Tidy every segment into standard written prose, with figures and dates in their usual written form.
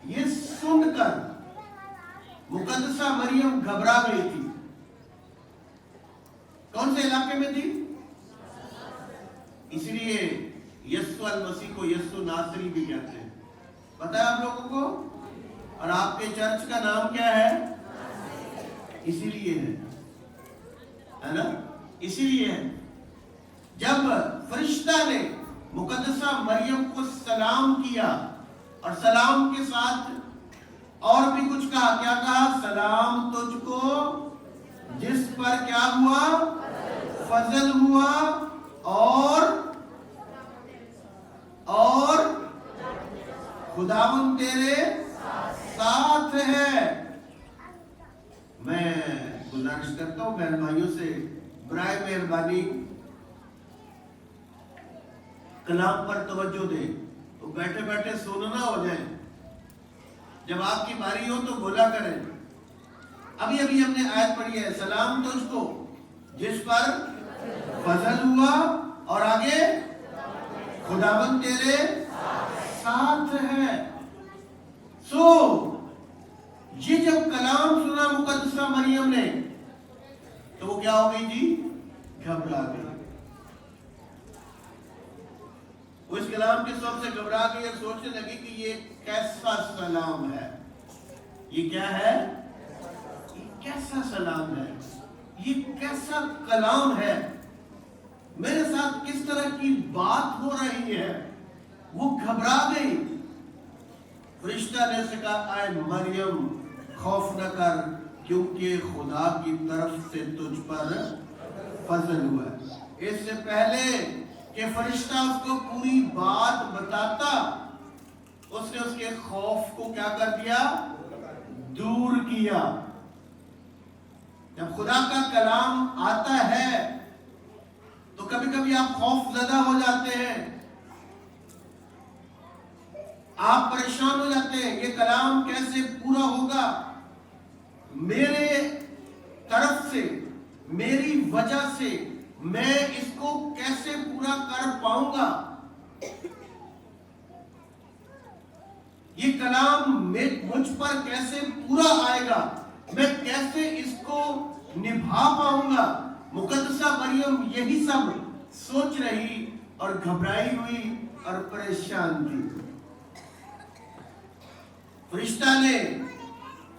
یہ سن کر مقدسہ مریم گھبرا گئی تھی. کون سے علاقے میں تھی؟ اس لیے یسوع المسیح کو یسوع ناصری بھی کہتے ہیں. پتہ ہے آپ لوگوں کو؟ اور آپ کے چرچ کا نام کیا ہے؟ اسی لیے ہے نا؟ اسی لیے ہے. جب فرشتہ نے مقدسہ مریم کو سلام کیا اور سلام کے ساتھ اور بھی کچھ کہا. کیا کہا؟ سلام تجھ کو جس پر کیا ہوا؟ فضل ہوا اور خداوند تیرے ساتھ ہے. میں گزارش کرتا ہوں بہن بھائیوں سے برائے مہربانی کلام پر توجہ دیں. تو بیٹھے بیٹھے سونا نہ ہو جائیں. جب آپ کی باری ہو تو بولا کریں. ابھی ہم نے آیت پڑھی ہے سلام تجھ کو جس پر فضل ہوا اور آگے خداوند تیرے ساتھ ہے. یہ جب کلام سنا مقدسہ مریم نے تو وہ کیا ہو گئی جی؟ گھبرا گئی. وہ اس کلام کے سب سے گھبرا گئی اور سوچنے لگی کہ یہ کیسا سلام ہے. یہ کیا ہے؟ یہ کیسا سلام ہے؟ یہ کیسا کلام ہے؟ میرے ساتھ کس طرح کی بات ہو رہی ہے؟ وہ گھبرا گئی. فرشتہ نے اسے کہا اے مریم خوف نہ کر کیونکہ خدا کی طرف سے تجھ پر فضل ہوا ہے. اس سے پہلے کہ فرشتہ اس کو پوری بات بتاتا اس نے اس کے خوف کو کیا کر دیا؟ دور کیا. جب خدا کا کلام آتا ہے تو کبھی کبھی آپ خوف زدہ ہو جاتے ہیں, آپ پریشان ہو جاتے ہیں. یہ کلام کیسے پورا ہوگا؟ میرے طرف سے, میری وجہ سے میں اس کو کیسے پورا کر پاؤں گا؟ یہ کلام مجھ پر کیسے پورا آئے گا؟ میں کیسے اس کو نبھا پاؤں گا؟ مقدسہ مریم یہی سب سوچ رہی اور گھبرائی ہوئی اور پریشان تھی. فرشتہ نے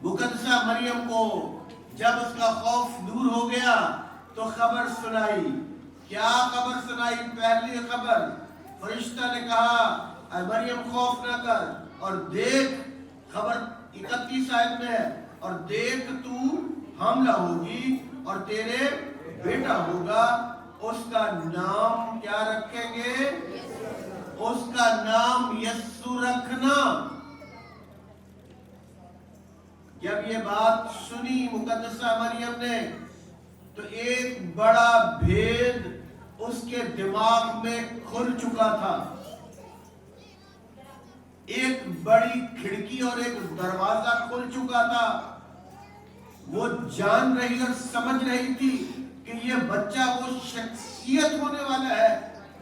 مقدسہ مریم کو جب اس کا خوف دور ہو گیا تو خبر سنائی. کیا خبر سنائی؟ پہلی خبر فرشتہ نے کہا اے مریم خوف نہ کر اور دیکھ, خبر 31 آیت میں ہے, اور دیکھ تو حاملہ ہوگی اور تیرے بیٹا ہوگا, اس کا نام کیا رکھیں گے؟ اس کا نام یسوع رکھنا. جب یہ بات سنی مقدسہ مریم نے تو ایک بڑا بھید اس کے دماغ میں کھل چکا تھا. ایک بڑی کھڑکی اور ایک دروازہ کھل چکا تھا. وہ جان رہی اور سمجھ رہی تھی کہ یہ بچہ وہ شخصیت ہونے والا ہے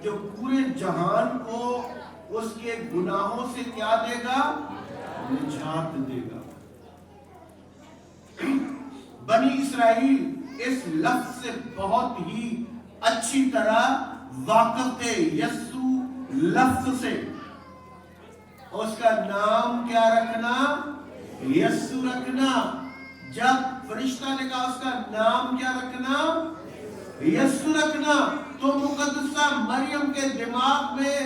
جو پورے جہان کو اس کے گناہوں سے کیا دے گا؟ نجات دے گا. بنی اسرائیل اس لفظ سے بہت ہی اچھی طرح واقف تھے, یسوع لفظ سے. اس کا نام کیا رکھنا؟ یسوع رکھنا. جب فرشتہ نے کہا اس کا نام کیا رکھنا؟ یسوع رکھنا, تو مقدسہ مریم کے دماغ میں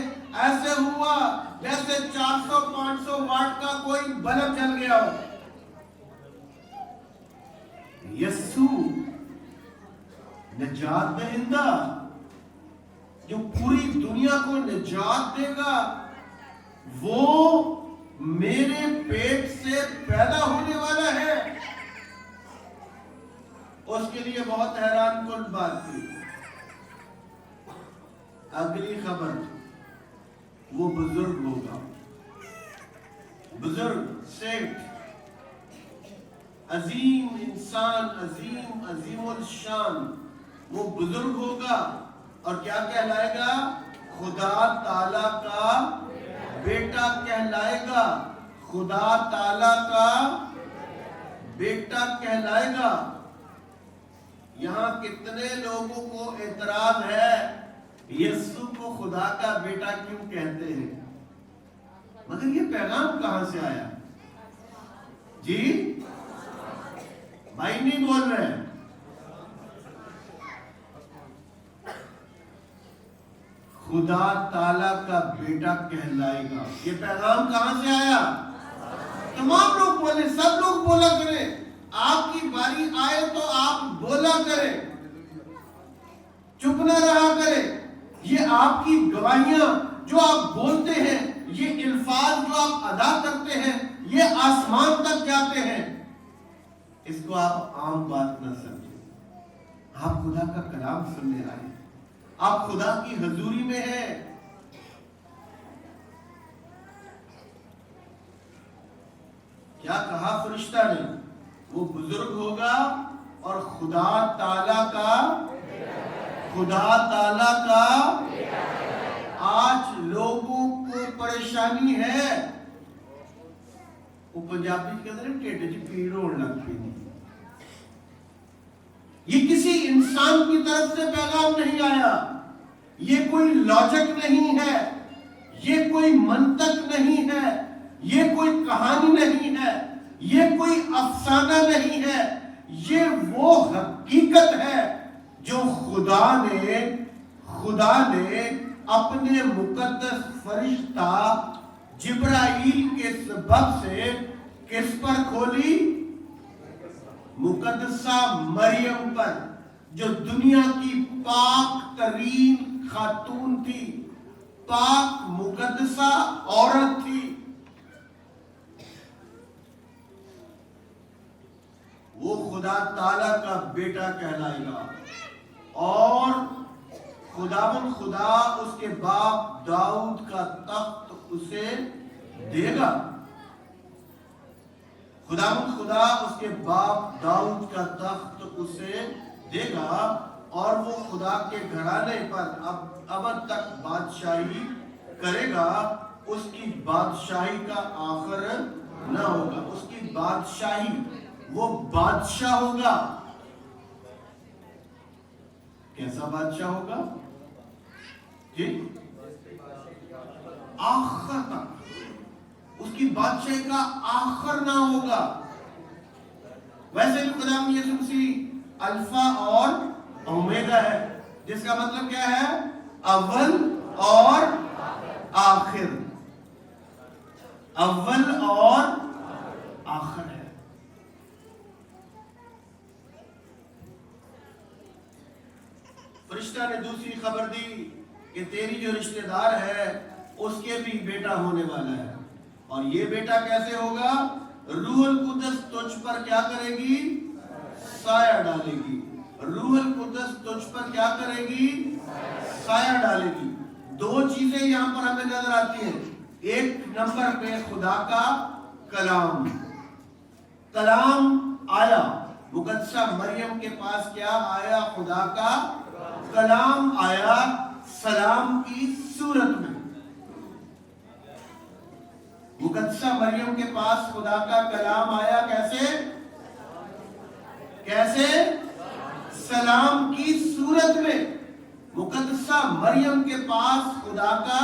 ایسے ہوا جیسے 400-500 واٹ کا کوئی بلب جل گیا ہو. یسوع نجات دہندہ جو پوری دنیا کو نجات دے گا, وہ میرے پیٹ سے پیدا ہونے والا ہے. اس کے لیے بہت حیران کن بات تھی. اگلی خبر, وہ بزرگ ہوگا, بزرگ, سیٹ, عظیم انسان, عظیم الشان. وہ بزرگ ہوگا اور کیا کہلائے گا؟ خدا تعالی کا بیٹا کہلائے گا. خدا تعالی کا بیٹا کہلائے گا۔ یہاں کتنے لوگوں کو اعتراض ہے یسوع کو خدا کا بیٹا کیوں کہتے ہیں؟ مگر یہ پیغام کہاں سے آیا؟ جی بھائی نہیں بول رہے ہیں۔ خدا تعالی کا بیٹا کہلائے گا، یہ پیغام کہاں سے آیا؟ تمام لوگ بولے، سب لوگ بولا کریں، آپ کی باری آئے تو آپ بولا کریں، چپ نہ رہا کریں۔ یہ آپ کی گواہیاں جو آپ بولتے ہیں، یہ الفاظ جو آپ ادا کرتے ہیں، یہ آسمان تک جاتے ہیں۔ اس کو آپ عام بات نہ سمجھیں، آپ خدا کا کلام سننے آئے، آپ خدا کی حضوری میں ہیں۔ کیا کہا فرشتہ نے؟ وہ بزرگ ہوگا اور خدا تعالی کا آج لوگوں کو پریشانی ہے۔ وہ پنجابی کے اندر ٹیٹے جی پیڑ ہونے لگ پی، یہ کسی انسان کی طرف سے پیغام نہیں آیا، یہ کوئی لاجک نہیں ہے، یہ کوئی منطق نہیں ہے، یہ کوئی کہانی نہیں ہے، یہ کوئی افسانہ نہیں ہے، یہ وہ حقیقت ہے جو خدا نے اپنے مقدس فرشتہ جبرائیل کے سبب سے کس پر کھولی؟ مقدسہ مریم پر، جو دنیا کی پاک ترین خاتون تھی، پاک مقدسہ عورت تھی۔ وہ خدا تعالی کا بیٹا کہلائے گا، اور خداوند خدا اس کے باپ داؤد کا تخت اسے دے گا۔ خداوند خدا اس کے باپ داؤد کا تخت اسے دے گا، اور وہ خدا کے گھرانے پر ابد تک بادشاہی کرے گا۔ اس کی بادشاہی کا آخر نہ ہوگا، اس کی بادشاہی، وہ بادشاہ ہوگا۔ کیسا بادشاہ ہوگا جی؟ آخر تک اس کی بادشاہی کا آخر نہ ہوگا۔ ویسے بھی خدا یسوع مسیح الفا اور اومیگا ہے، جس کا مطلب کیا ہے؟ اول اور آخر، اول اور آخر ہے۔ فرشتہ نے دوسری خبر دی کہ تیری جو رشتہ دار ہے اس کے بھی بیٹا ہونے والا ہے، اور یہ بیٹا کیسے ہوگا؟ روح القدس تجھ پر کیا کرے گی؟ سایہ ڈالے گی۔ روح القدس تجھ پر کیا کرے گی؟ سایہ ڈالے گی۔ دو چیزیں یہاں پر ہمیں نظر آتی ہیں۔ ایک نمبر پہ خدا کا کلام، کلام آیا، مقدسہ مریم کے پاس کیا آیا؟ خدا کا کلام آیا، سلام کی صورت میں۔ مقدسہ مریم کے پاس خدا کا کلام آیا، کیسے؟ سلام کی صورت میں۔ مقدسہ مریم کے پاس خدا کا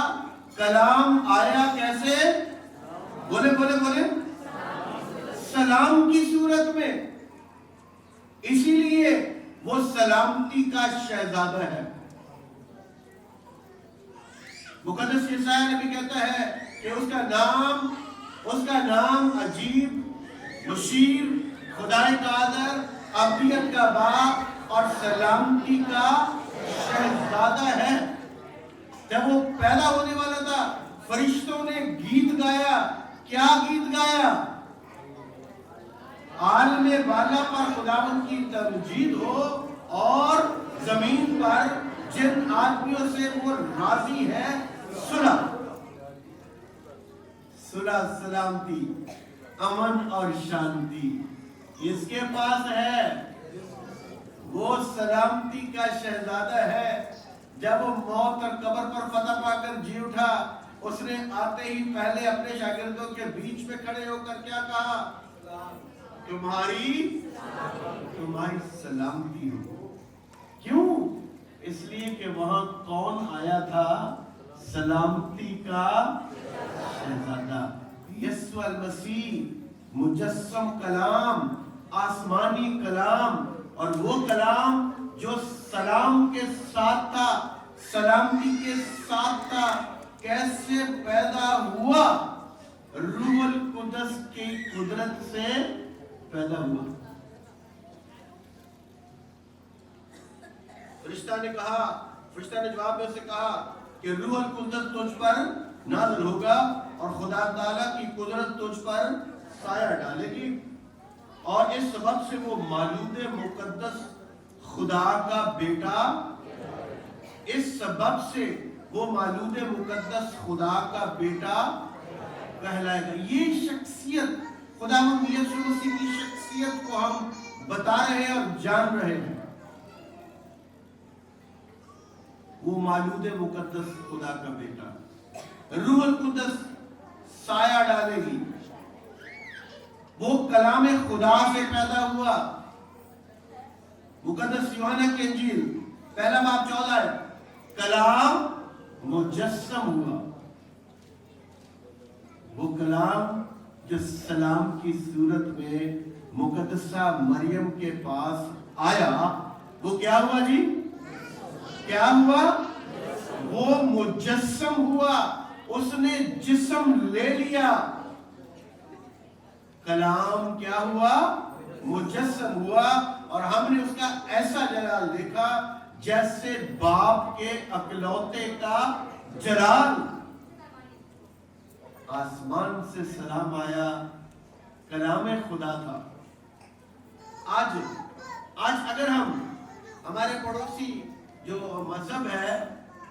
کلام آیا، کیسے؟ بولے سلام کی صورت میں۔ اسی لیے وہ سلامتی کا شہزادہ ہے۔ مقدس یسایہ نبی کہتا ہے کہ اس کا نام عجیب، مشیر، خدائے قادر، ابدیت کا باپ اور سلامتی کا شہزادہ ہے۔ جب وہ پیدا ہونے والا تھا، فرشتوں نے گیت گایا۔ کیا گیت گایا؟ عالم بالا پر خداوند کی تمجید ہو، اور زمین پر جن آدمیوں سے وہ راضی ہے صلح، سلامتی، امن اور شانتی اس کے پاس ہے۔ وہ سلامتی کا شہزادہ ہے۔ جب وہ موت اور قبر پر فتح پا کر جی اٹھا، اس نے آتے ہی پہلے اپنے شاگردوں کے بیچ میں کھڑے ہو کر کیا کہا؟ تمہاری سلامتی ہو. کیوں؟ اس لیے کہ وہاں کون آیا تھا؟ سلامتی کا شہزادہ یسوع المسیح، مجسم کلام، آسمانی کلام، اور وہ کلام جو سلام کے ساتھ تھا، سلامتی کے ساتھ تھا. کیسے پیدا ہوا؟ روح القدس کی قدرت سے پیدا ہوا. فرشتہ نے جواب میں سے کہا کہ روح القدس تجھ پر نازل ہوگا اور خدا تعالیٰ کی قدرت تجھ پر سایہ ڈالے گی، اور اس سبب سے وہ مولود مقدس خدا کا بیٹا، اس سبب سے وہ مولود مقدس خدا کا بیٹا کہلائے گا. یہ شخصیت خداوند یسوع مسیح کی شخصیت کو ہم بتا رہے ہیں اور جان رہے ہیں. وہ مولود مقدس خدا کا بیٹا، روح القدس سایہ ڈالے گی. وہ کلام خدا سے پیدا ہوا. مقدس یوحنا کی انجیل پہلا باب 14 ہے. کلام مجسم ہوا. وہ کلام جو سلام کی صورت میں مقدسہ مریم کے پاس آیا، وہ کیا ہوا جی؟ کیا ہوا؟ وہ مجسم ہوا. اس نے جسم لے لیا. کلام کیا ہوا؟ مجسم ہوا. اور ہم نے اس کا ایسا جلال دیکھا جیسے باپ کے اکلوتے کا جلال. آسمان سے سلام آیا، کلام خدا تھا. آج اگر ہم ہمارے پڑوسی جو مذہب ہے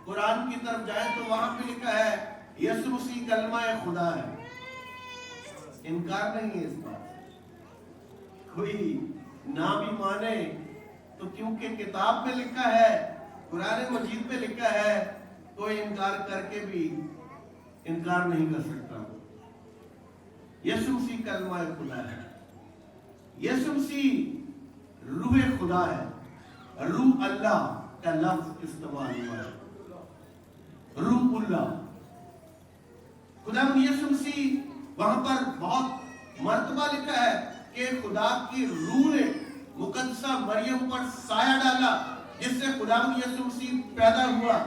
قرآن کی طرف جائیں تو وہاں پہ لکھا ہے یسوع مسیح کلمہ خدا ہے. انکار نہیں ہے اس بات سے. کوئی نہ بھی مانے تو کیونکہ کتاب میں لکھا ہے، قرآن مجید میں لکھا ہے، کوئی انکار کر کے بھی انکار نہیں کر سکتا. یسوع مسیح کلمہ خدا ہے. یسوع مسیح روح خدا ہے. روح اللہ کا لفظ استعمال ہوا ہے. روح اللہ. خدا یسوع مسیح وہاں پر بہت مرتبہ لکھا ہے کہ خدا کی روح نے مقدسہ مریم پر سایہ ڈالا، جس سے خدا یسوع مسیح پیدا ہوا.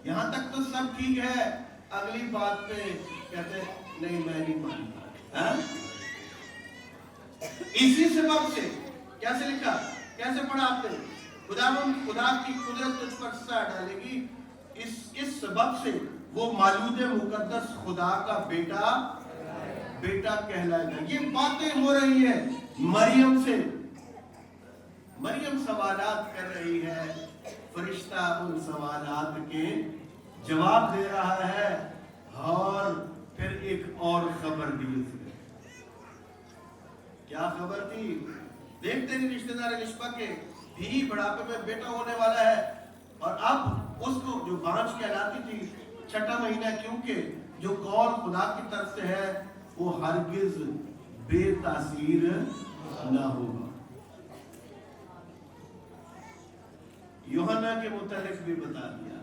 یہاں تک تو سب ٹھیک ہے. اگلی بات پہ کہتے نہیں میں نہیں مانتا. اسی سبب سے کیسے لکھا، کیسے پڑھا آپ نے؟ خدا کی قدرت تجھ پر سایہ ڈالے گی. اس سبب سے وہ مولود مقدس خدا کا بیٹا کہلائے گا. یہ باتیں ہو رہی ہیں مریم سے. مریم سوالات کر رہی ہے، فرشتہ ان سوالات کے جواب دے رہا ہے. اور پھر ایک اور خبر دی اس نے. کیا خبر تھی؟ دیکھتے ہیں رشتہ دار الشبا کے بھی بڑھاپے میں بیٹا ہونے والا ہے، اور اب اس کو جو بانجھ کہلاتی تھی 6واں مہینہ، کیونکہ جو قول خدا کی طرف سے ہے وہ ہرگز بے تاثیر نہ ہوگا. یوحنا کے متعلق بھی بتا دیا،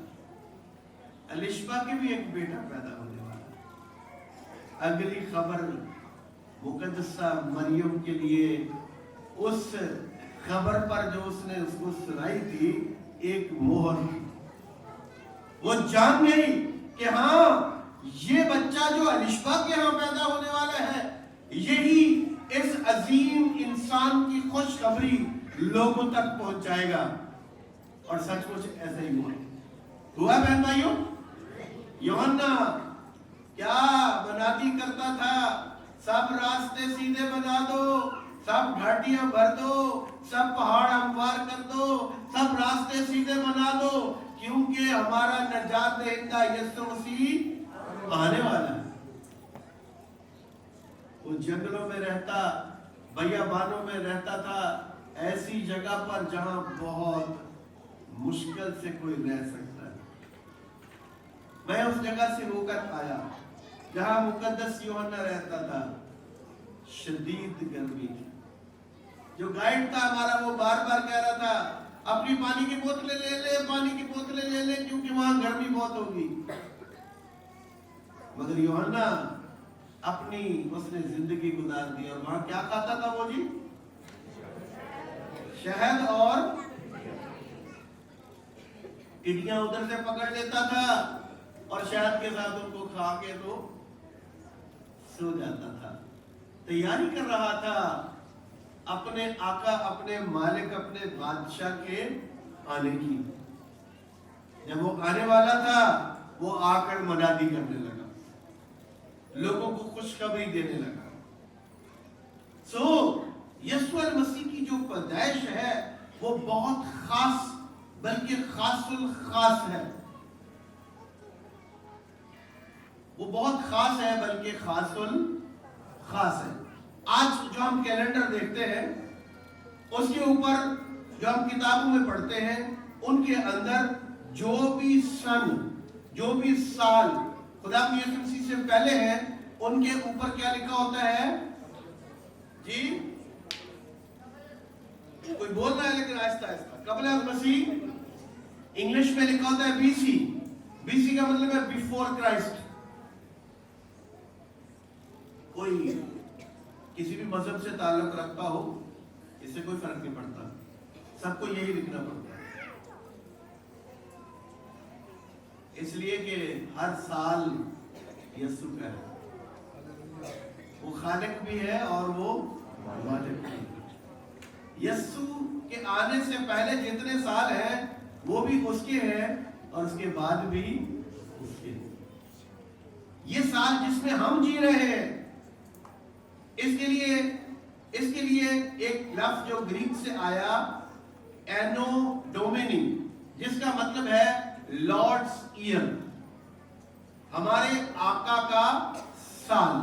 الشبا کے بھی ایک بیٹا پیدا ہونے والا. اگلی خبر مقدسہ مریم کے لیے اس خبر پر جو اس نے اس کو سنائی تھی ایک مہر تھی. وہ جان گئی کہ ہاں یہ بچہ جو الشبا کے ہاں پیدا ہونے والا ہے، یہی اس عظیم انسان کی خوشخبری لوگوں تک پہنچ جائے گا. اور سچ مچ ایسا ہی ہوا بہن بھائیوں. یوحنا کیا منادی کرتا تھا؟ سب راستے سیدھے بنا دو، سب گھاٹیاں بھر دو، سب پہاڑ ہموار کر دو، سب راستے سیدھے بنا دو، کیونکہ ہمارا نجات دہندہ یسوع مسیح آنے والا ہے. وہ جنگلوں میں رہتا، بیابانوں میں رہتا تھا، ایسی جگہ پر جہاں بہت مشکل سے کوئی رہ سکتا ہے. میں اس جگہ سے ہو کر آیا جہاں مقدس یوحنا رہتا تھا. شدید گرمی تھی. جو گائیڈ تھا ہمارا وہ بار بار کہہ رہا تھا اپنی پانی کی بوتلیں لے لے, پانی کی بوتلیں لے لے, کیونکہ وہاں گرمی بہت ہوگی. مگر یوحنا اپنی اس نے زندگی گزار دی اور وہاں کیا کھاتا تھا وہ جی؟ شہد اور ٹڈیاں ادھر سے پکڑ لیتا تھا اور شہد کے ساتھ ان کو کھا کے تو سو جاتا تھا. تیاری کر رہا تھا اپنے آقا, اپنے مالک, اپنے بادشاہ کے آنے کی. جب وہ آنے والا تھا وہ آ کر منادی کرنے لگا, لوگوں کو خوشخبری دینے لگا. یسوع المسیح کی جو پیدائش ہے وہ بہت خاص بلکہ خاص الخاص ہے. وہ بہت خاص ہے بلکہ خاص الخاص ہے. آج جو ہم کیلنڈر دیکھتے ہیں اس کے اوپر جو ہم کتابوں میں پڑھتے ہیں ان کے اندر جو بھی سن, جو بھی سال خدا کی یسوع مسیح سے پہلے ہیں ان کے اوپر کیا لکھا ہوتا ہے جی؟ کوئی بول رہا ہے لیکن آہستہ آہستہ. قبل از مسیح انگلش میں لکھا ہوتا ہے بی سی. بی سی کا مطلب ہے بیفور کرائسٹ. کوئی کسی بھی مذہب سے تعلق رکھتا ہو اس سے کوئی فرق نہیں پڑتا, سب کو یہی لکھنا پڑتا ہے. اس لیے کہ ہر سال یسوع کا ہے, وہ خالق بھی ہے اور وہ مالک بھی ہے. یسوع کے آنے سے پہلے جتنے سال ہیں وہ بھی اس کے ہیں اور اس کے بعد بھی اس کے. یہ سال جس میں ہم جی رہے ہیں اس کے لیے ایک لفظ جو گریک سے آیا اینو ڈومینی, جس کا مطلب ہے لارڈس ایئر, ہمارے آقا کا سال.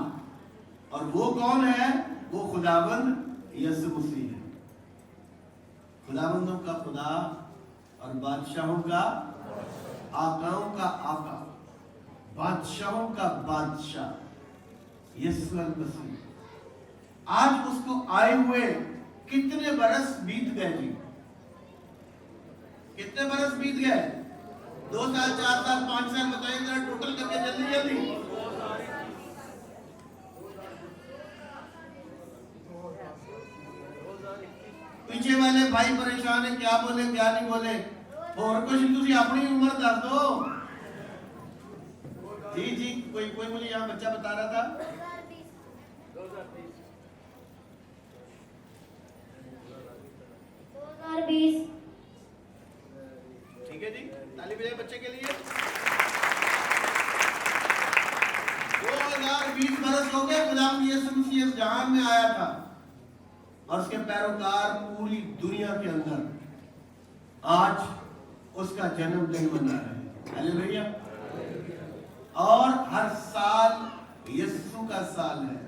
اور وہ کون ہے؟ وہ خداوند یسوع مسیح ہے. خداوندوں کا خدا اور بادشاہوں کا, آقاؤں کا آقا, بادشاہوں کا بادشاہ یسوع المسیح. آج اس کو آئے ہوئے کتنے برس بیت گئے جی؟ کتنے برس بیت گئے؟ 2 سال, 4 سال, 5 سال, بتائیے ذرا ٹوٹل کر کے جلدی جلدی. پیچھے والے بھائی پریشان ہیں, کیا بولے کیا نہیں بولے. اور کچھ تسی اپنی عمر دس دو. جی کوئی مجھے یہاں بچہ بتا رہا تھا 2020. ٹھیک ہے جی, تالی بجائے بچے کے لیے. 2020 برس ہو گئے خدا یسوع مسیح اس جہان میں آیا تھا اور اس کے پیروکار پوری دنیا کے اندر آج اس کا جنم دن منا رہے ہیں. ہلیلویا. اور ہر سال یسوع کا سال ہے.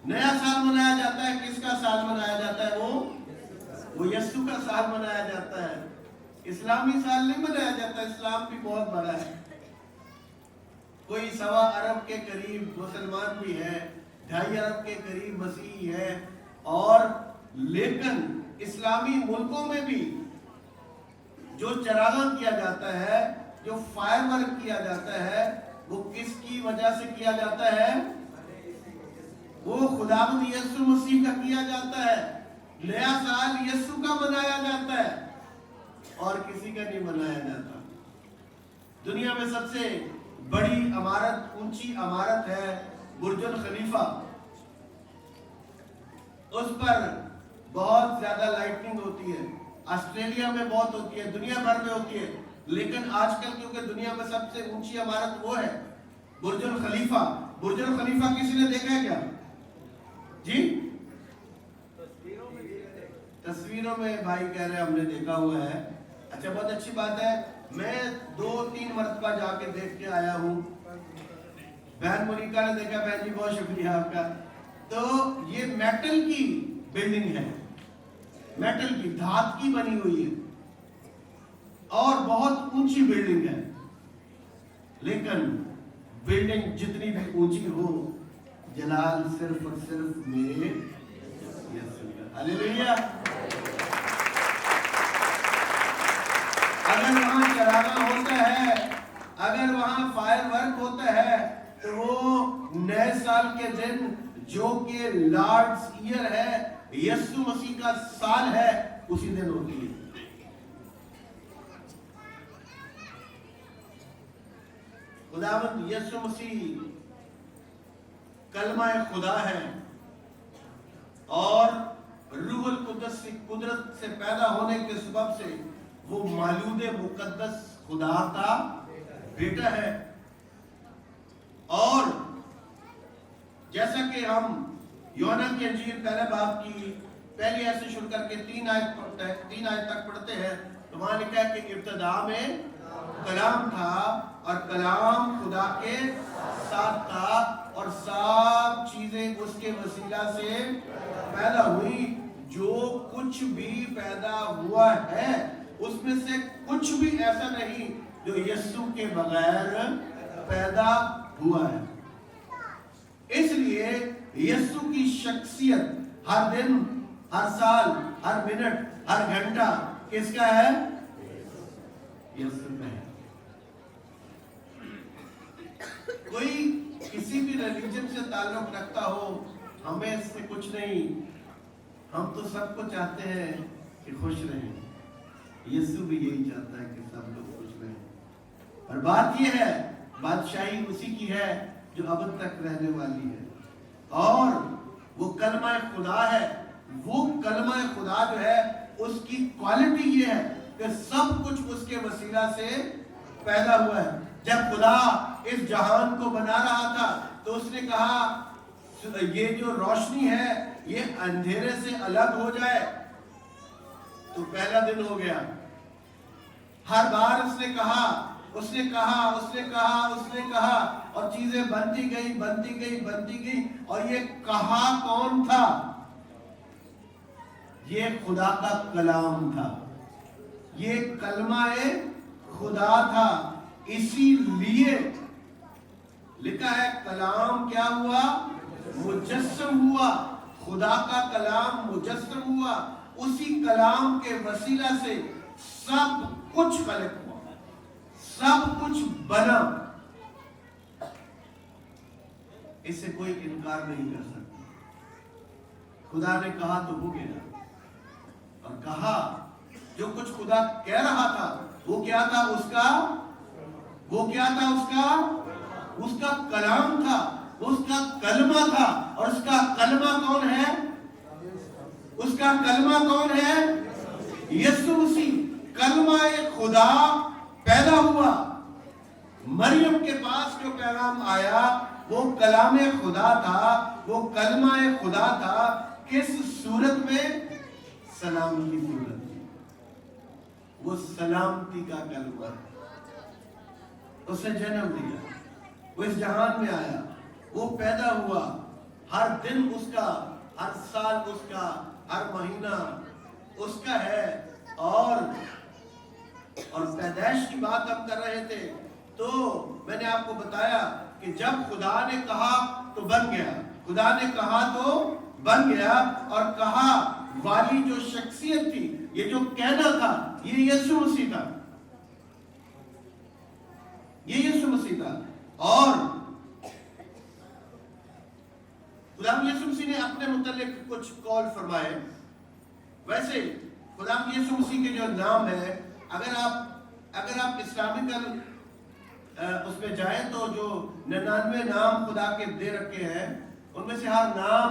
نیا سال منایا جاتا ہے. کس کا سال منایا جاتا ہے؟ وہ یسوع کا سال منایا جاتا ہے. اسلامی سال نہیں منایا جاتا. اسلام بھی بہت بڑا ہے. کوئی 1.25 ارب کے قریب مسلمان بھی ہے, 2.5 ارب کے قریب مسیحی ہے, اور لیکن اسلامی ملکوں میں بھی جو چراغاں کیا جاتا ہے, جو فائر ورک کیا جاتا ہے, وہ کس کی وجہ سے کیا جاتا ہے؟ وہ خداوند یسوع مسیح کا کیا جاتا ہے. نیا سال یسوع کا منایا جاتا ہے اور کسی کا نہیں منایا جاتا. دنیا میں سب سے بڑی عمارت, اونچی عمارت ہے برج الخلیفہ. اس پر بہت زیادہ لائٹنگ ہوتی ہے. آسٹریلیا میں بہت ہوتی ہے, دنیا بھر میں ہوتی ہے, لیکن آج کل کیونکہ دنیا میں سب سے اونچی عمارت وہ ہے برج الخلیفہ. برج الخلیفہ کسی نے دیکھا ہے کیا جی؟ تصویروں میں بھائی کہہ رہے ہم نے دیکھا ہوا ہے. اچھا, بہت اچھی بات ہے. میں 2-3 مرتبہ جا کے دیکھ کے آیا ہوں. بہن مونیکا نے دیکھا. بہن جی بہت شکریہ آپ کا. تو یہ میٹل کی بلڈنگ ہے, میٹل کی, دھات کی بنی ہوئی ہے اور بہت اونچی بلڈنگ ہے. लेकिन बिल्डिंग जितनी भी ऊंची हो, जलाल सिर्फ और सिर्फ मेरे यीशु का। हालेलुया। अगर वहां चरागा होता है, अगर वहां फायर वर्क होता है, तो वो नए साल के दिन जो कि लॉर्ड्स ईयर है, यीशु मसीह का साल है, उसी दिन होती है। खुदावंद यीशु मसीह कलमा खुदा है और रूहुल कुद्दस की कुदरत से पैदा होने के सबब से वो मालूद मुकद्दस खुदा का बेटा है। और जैसा कि हम यूहन्ना की इंजील पहले बाब की पहली आयत से शुरू करके 3 आयत तक पढ़ते हैं, तो वहां लिखा है कि इब्तिदा में कलाम था और कलाम खुदा के साथ था और सब चीजें उसके वसीला से पैदा हुई। जो कुछ भी पैदा हुआ है उसमें से कुछ भी ऐसा नहीं जो यीशु के बगैर पैदा हुआ है। इसलिए यीशु की शख्सियत हर दिन, हर साल, हर मिनट, हर घंटा किसका है? यीशु का है। कोई किसी भी रिलीजन से ताल्लुक रखता हो, हमें इससे कुछ नहीं, हम तो सबको चाहते हैं कि खुश रहें। यीशु भी यही चाहता है कि सब लोग खुश रहें। और बात यह है, बादशाही उसी की है जो अब तक रहने वाली है। और वो कलमा खुदा है। वो कलमा खुदा जो है उसकी क्वालिटी ये है कि सब कुछ उसके वसीला से पैदा हुआ है। जब खुदा इस जहान को बना रहा था तो उसने कहा ये जो रोशनी है ये अंधेरे से अलग हो जाए, तो पहला दिन हो गया। हर बार उसने कहा और चीजें बनती गई और ये कहा कौन था? ये खुदा का कलाम था, ये कलमाए खुदा था। इसीलिए लिखा है कलाम क्या हुआ? मुजस्सम हुआ। खुदा का कलाम मुजस्सम हुआ। उसी कलाम के वसीला से सब कुछ खलक हुआ, सब कुछ बना। इससे कोई इनकार नहीं कर सकता। खुदा ने कहा तो हो गया। और कहा जो कुछ खुदा कह रहा था वो क्या था? उसका कलाम था, उसका कलमा था। और उसका कलमा कौन है? उसका कलमा कौन है? यीशु मसीह। कलमा खुदा पैदा हुआ। मरियम के पास जो पैगाम आया वो कलाम खुदा था, वो कलमा खुदा था। किस सूरत में? सलाम की सूरत में। वो सलामती का कलमा, उसने जन्म दिया, वो इस जहान में आया, वो पैदा हुआ। हर दिन उसका, हर साल उसका, हर महीना उसका है। और पैदाइश की बात हम कर रहे थे तो मैंने आपको बताया कि जब खुदा ने कहा तो बन गया, खुदा ने कहा तो बन गया। और कहा वाली जो शख्सियत थी, ये जो कहना था, ये यीशु मसीह था, ये यीशु मसीह था। और खुदाम यीशु मसीह ने अपने मुतालिक कुछ कॉल फरमाए। वैसे खुदाम यीशु मसीह के जो नाम है, अगर आप इस्लामिकल उसमें जाएं तो जो 99 नाम खुदा के दे रखे हैं उनमें से हर नाम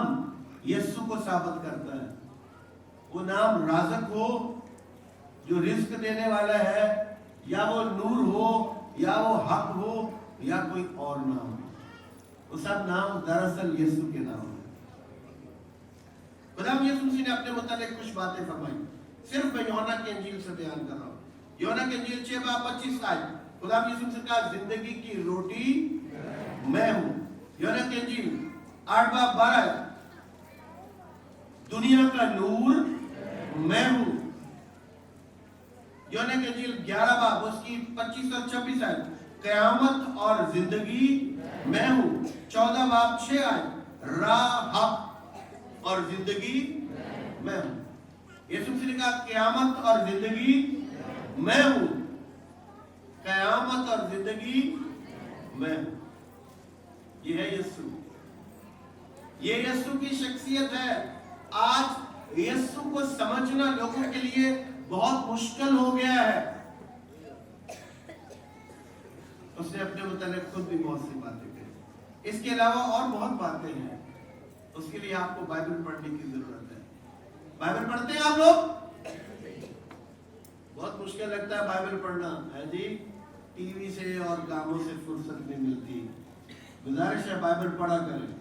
यीशु को साबित करता है। वो नाम राज़क हो जो रिस्क देने वाला है, या वो नूर हो, या वो हक हो, या कोई और नाम हो, वो सब नाम दरअसल यीशु के नाम है। खुदाम यीशु मसीह ने अपने मुतालिक कुछ बातें फरमाई। सिर्फ मैं यूहन्ना की इंजील से बयान कर रहा हूँ। यूहन्ना की इंजील 6:25 आयत। खुदाम यीशु मसीह का जिंदगी की रोटी मैं हूँ। यूहन्ना की इंजील 8:12 दुनिया का नूर मैं हूँ। यूहन्ना की इंजील 11 उसकी 25 और 26 आयत। क़यामत और जिंदगी मैं हूं। 14 बाब 6 आयत, राह, हक और जिंदगी मैं हूं। यीशु मसीह ने कहा क़यामत और जिंदगी मैं हूं, क़यामत और जिंदगी मैं हूं। ये है यीशु, ये यीशु की शख्सियत है। आज यीशु को समझना लोगों के लिए बहुत मुश्किल हो गया है। उसने अपने मुताबिक खुद भी बहुत सी बातें कही। इसके अलावा और बहुत बातें हैं, उसके लिए आपको बाइबल पढ़ने की जरूरत है। बाइबल पढ़ते हैं आप लोग? बहुत मुश्किल लगता है बाइबल पढ़ना, है जी। टीवी से और कामों से फुर्सत नहीं मिलती। गुजारिश है बाइबल पढ़ा करें।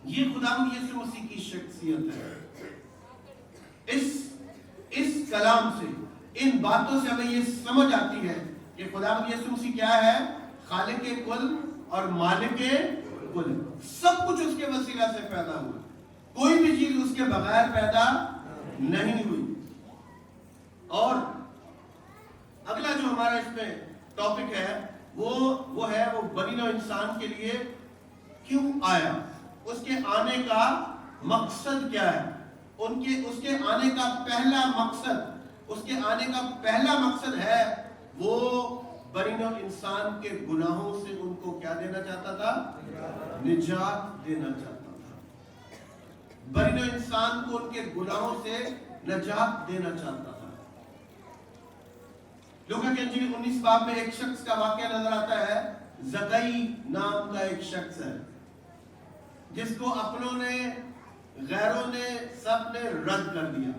ये खुदावंद यीशु मसीह की शख्सियत है। इस कलाम से, इन बातों से हमें ये समझ आती है कि खुदावंद यीशु मसीह क्या है, खालिक कुल और मालिक कुल। सब कुछ उसके वसीला से पैदा हुआ, कोई भी चीज उसके बगैर पैदा नहीं हुई। और अगला जो हमारा इसमें टॉपिक है वो है वो बनी नौ इंसान के लिए क्यों आया, उसके आने का मकसद क्या है। उसके आने का पहला मकसद है वो बनी नौ इंसान के गुनाहों से उनको क्या देना चाहता था, निजात देना चाहता था। बनी नौ इंसान को उनके गुनाहों से निजात देना चाहता था। लूका की इंजील 19 बाब में एक शख्स का वाकया नजर आता है। जकई नाम का एक शख्स है जिसको अपनों ने, गैरों ने, सब ने रद्द कर दिया।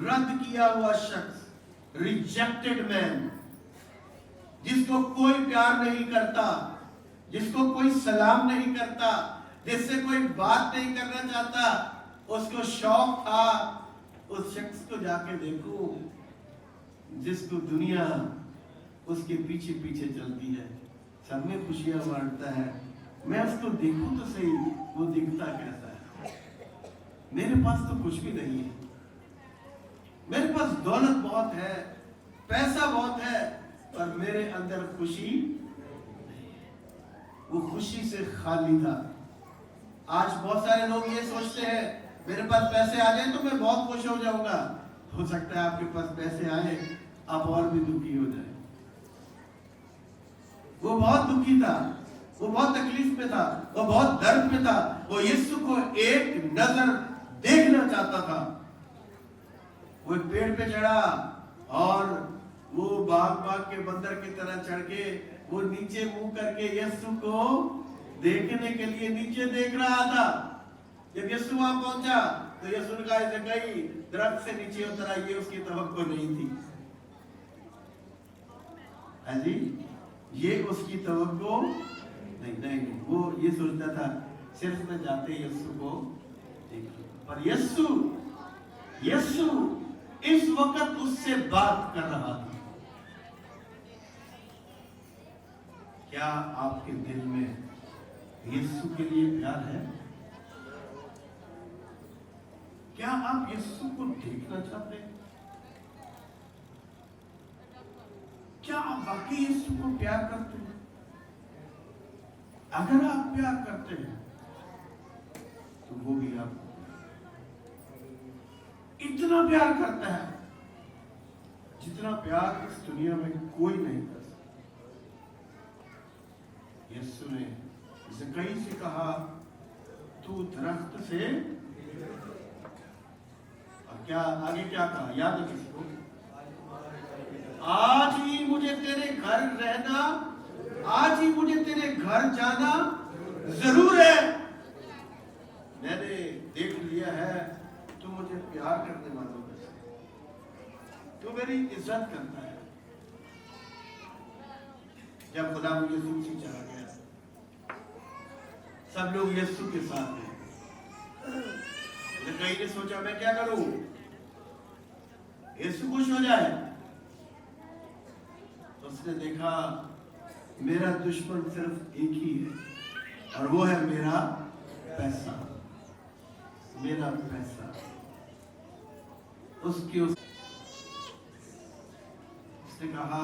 रद्द किया हुआ शख्स, रिजेक्टेड मैन, जिसको कोई प्यार नहीं करता, जिसको कोई सलाम नहीं करता, जिससे कोई बात नहीं करना चाहता। उसको शौक था उस शख्स को जाके देखूं जिसको दुनिया उसके पीछे पीछे चलती है, सब में खुशियां बांटता है। मैं उसको देखूं तो सही, वो दिखता कैसा है। मेरे पास तो कुछ भी नहीं है, मेरे पास दौलत बहुत है, पैसा बहुत है, पर मेरे अंदर खुशी नहीं है। वो खुशी से खाली था। आज बहुत सारे लोग ये सोचते हैं मेरे पास पैसे आ जाए तो मैं बहुत खुश हो जाऊंगा। हो सकता है आपके पास पैसे आए आप और भी दुखी हो जाए। वो बहुत दुखी था, वो बहुत तकलीफ में था, वो बहुत दर्द में था। वो यीशु को एक नजर देखना चाहता था। वो एक पेड़ पे चढ़ा और वो बाग के बंदर की तरह चढ़ के वो नीचे मुंह करके यीशु को देखने के लिए नीचे देख रहा था। जब यीशु वहां पहुंचा तो यीशु ने कहा जकई दरख्त से नीचे उतरा। ये उसकी तवक्को नहीं थी, है जी, ये उसकी तवक्को नहीं। वो ये सोचता था सिर्फ मैं जाते यीशु को देख लूं। पर यीशु इस वक्त उससे बात कर रहा था। क्या आपके दिल में यीशु के लिए प्यार है? क्या आप यीशु को देखना चाहते हैं? क्या आप वाकई यीशु को प्यार करते हैं? अगर आप प्यार करते हैं तो वो भी आपको इतना प्यार करता है जितना प्यार इस दुनिया में कोई नहीं कर सकता। यीशु ने जकई से कहा तू दरख्त से, और क्या आगे क्या कहा याद है किसको? आज ही मुझे तेरे घर रहना, आज ही मुझे तेरे घर जाना जरूर है। मैंने देख लिया है तू मुझे प्यार करने वालों में से, तू मेरी इज्जत करता है। जब खुदा यीशु से चला गया, सब लोग यीशु के साथ हैं। कहीं ने सोचा मैं क्या करूं, यीशु खुश हो जाए। तो उसने देखा मेरा दुश्मन सिर्फ एक ही है और वो है मेरा पैसा, मेरा पैसा। उसने कहा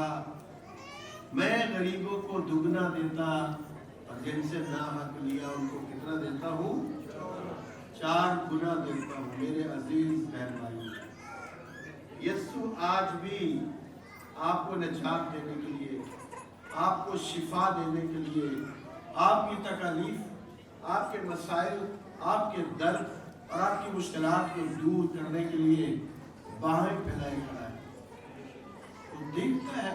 मैं गरीबों को दुगना देता और जिनसे ना हक लिया उनको कितना देता हूँ, 4 गुना देता हूँ। मेरे अजीज बहन भाइयों, यीशु आज भी आपको निजात देने के लिए, आपको शिफा देने के लिए, आपकी तकलीफ, आपके मसाइल, आपके दर्द और आपकी मुश्किलात को दूर करने के लिए बाहें फैलाए खड़ा है। तो देखता है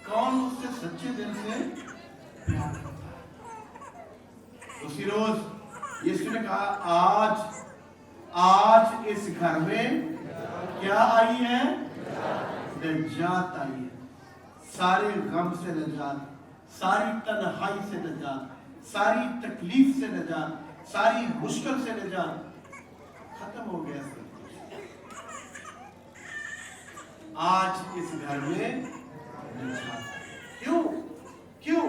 कौन उससे सच्चे दिल से प्यार करता है। उसी रोज यीशु ने कहा, आज इस घर में क्या आई है? निजात आई है। सारे गम से निजात, सारी तन्हाई से निजात, सारी तकलीफ से निजात, सारी मुश्किल से निजात, खत्म हो गया सब कुछ। आज इस घर में निजात। क्यों?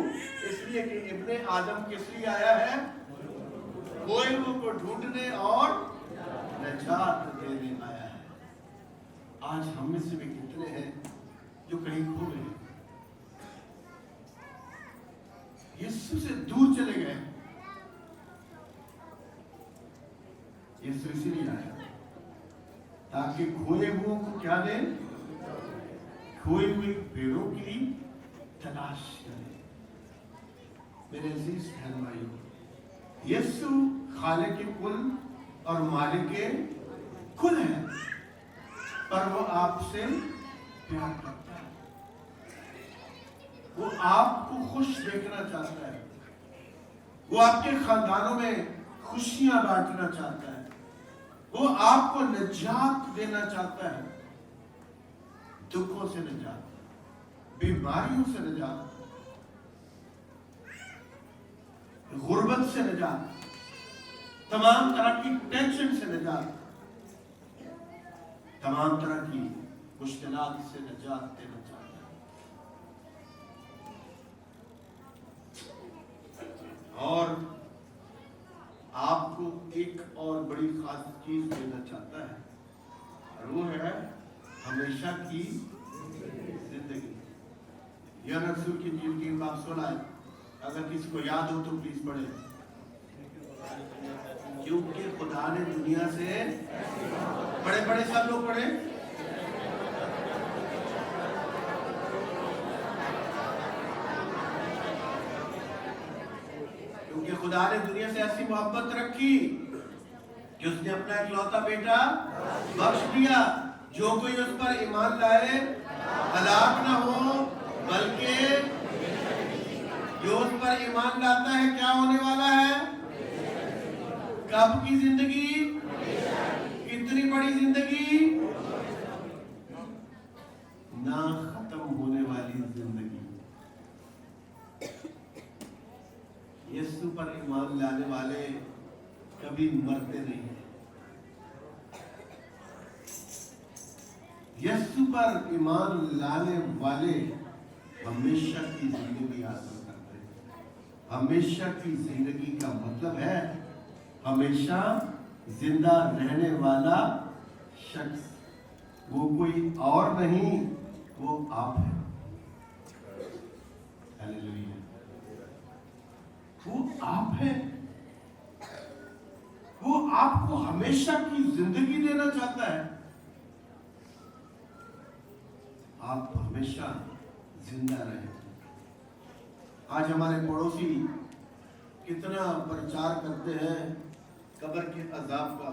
इसलिए कि इब्ने आदम किस लिए आया है? खोए को ढूंढने और निजात देने आया है। आज हम में से भी कितने हैं जो कहीं खो गए, यीशु से दूर चले गए। यीशु इसीलिए आया ताकि खोए हुओं को क्या दे? खोई हुई भेड़ों की तलाश करें। मेरे अजीज बहन भाइयों, यीशु खालिक कुल और मालिक कुल है, पर वो आपसे प्यार करता है। वो आपको खुश देखना चाहता है। वो आपके खानदानों में खुशियां बांटना चाहता है। वो आपको निजात देना चाहता है। दुखों से निजात, बीमारियों से निजात, गुर्बत से निजात, तमाम तरह की टेंशन से निजात, तमाम तरह की मुश्किलात से निजात देना चाहता है। और आपको एक और बड़ी खास चीज देना चाहता है, और वो है हमेशा की जिंदगी। यह रसूल की इंजील की बात सुना है, अगर किसी को याद हो तो प्लीज पढ़े। क्योंकि खुदा ने दुनिया से पढ़े सब लोग पढ़े। क्योंकि खुदा ने दुनिया से ऐसी मोहब्बत रखी कि उसने अपना इकलौता बेटा बख्श दिया, जो कोई उस पर ईमान लाए हलाक ना हो, बल्कि जो उस पर ईमान लाता है क्या होने वाला है? कब की जिंदगी? कितनी बड़ी जिंदगी? ना खत्म होने वाली जिंदगी। यीशु पर ईमान लाने वाले कभी मरते नहीं हैं। यीशु पर ईमान लाने वाले हमेशा की जिंदगी हासिल करते हैं। हमेशा की जिंदगी का मतलब है हमेशा जिंदा रहने वाला शख्स। वो कोई और नहीं, वो आप है। हालेलुया। वो आप है। वो आपको हमेशा की जिंदगी देना चाहता है। आप हमेशा जिंदा रहे। आज हमारे पड़ोसी कितना प्रचार करते हैं कब्र के अजाब का,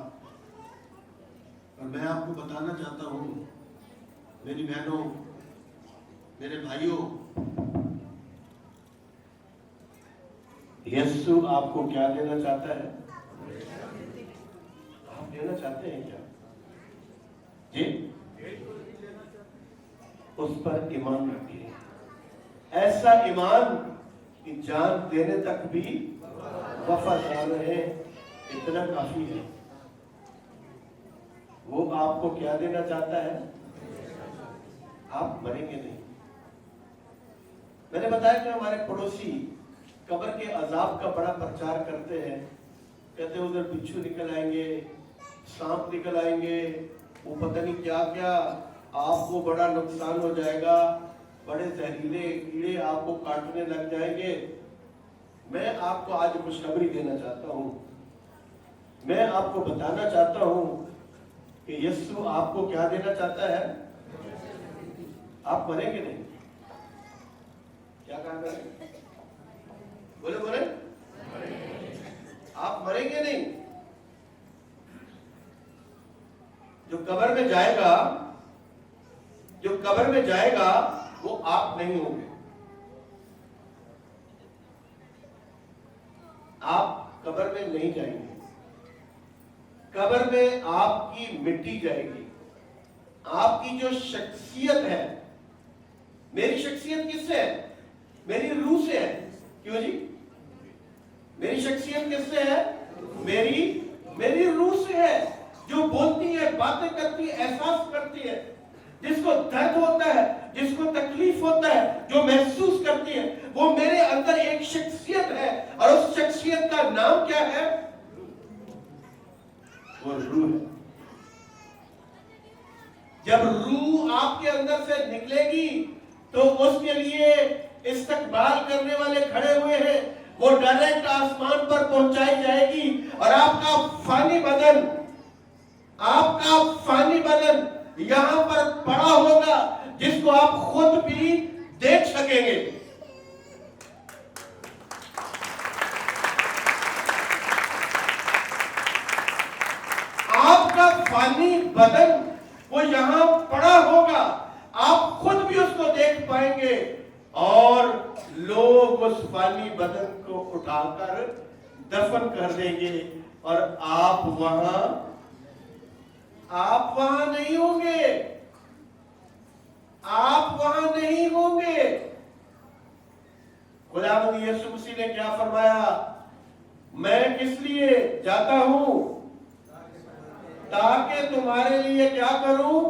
और मैं आपको बताना चाहता हूं, मेरी बहनों, मेरे भाइयों, यीशु आपको क्या देना चाहता है? आप देना चाहते हैं क्या? जी, उस पर ईमान रखिए। ऐसा ईमान कि जान देने तक भी वफादार रहे, इतना काफी है। वो आपको क्या देना चाहता है? आप मरेंगे नहीं। मैंने बताया कि हमारे पड़ोसी कब्र के अजाब का बड़ा प्रचार करते हैं। कहते हैं उधर बिच्छू निकल आएंगे, सांप निकल आएंगे, वो पता नहीं क्या क्या, आपको बड़ा नुकसान हो जाएगा, بڑے زہریلے کیڑے آپ کو کاٹنے لگ جائیں گے. میں آپ کو آج خوشخبری دینا چاہتا ہوں. میں آپ کو بتانا چاہتا ہوں کہ یسوع آپ کو کیا دینا چاہتا ہے. آپ مریں گے نہیں. کیا کہا میں نے؟ بولے بولے. آپ مریں گے نہیں. جو قبر میں جائے گا، جو قبر میں جائے گا وہ آپ نہیں ہوں گے. آپ قبر میں نہیں جائیں گے. قبر میں آپ کی مٹی جائے گی. آپ کی جو شخصیت ہے، میری شخصیت کس سے ہے؟ میری روح سے ہے. کیوں جی؟ میری شخصیت کس سے ہے؟ میری روح سے ہے، جو بولتی ہے، باتیں کرتی ہے، احساس کرتی ہے، جس کو درد ہوتا ہے، جس کو تکلیف ہوتا ہے، جو محسوس کرتی ہے، وہ میرے اندر ایک شخصیت ہے. اور اس شخصیت کا نام کیا ہے؟ وہ روح ہے. جب روح آپ کے اندر سے نکلے گی تو اس کے لیے استقبال کرنے والے کھڑے ہوئے ہیں. وہ ڈائریکٹ آسمان پر پہنچائی جائے گی اور آپ کا فانی بدن یہاں پر پڑا ہوگا، جس کو آپ خود بھی دیکھ سکیں گے. آپ کا فانی بدن وہ یہاں پڑا ہوگا، آپ خود بھی اس کو دیکھ پائیں گے. اور لوگ اس فانی بدن کو اٹھا کر دفن کر دیں گے اور آپ وہاں نہیں ہوں گے. آپ وہاں نہیں ہوں گے. خداوند یسوع مسیح نے کیا فرمایا؟ میں کس لیے جاتا ہوں؟ تاکہ تمہارے لیے کیا کروں؟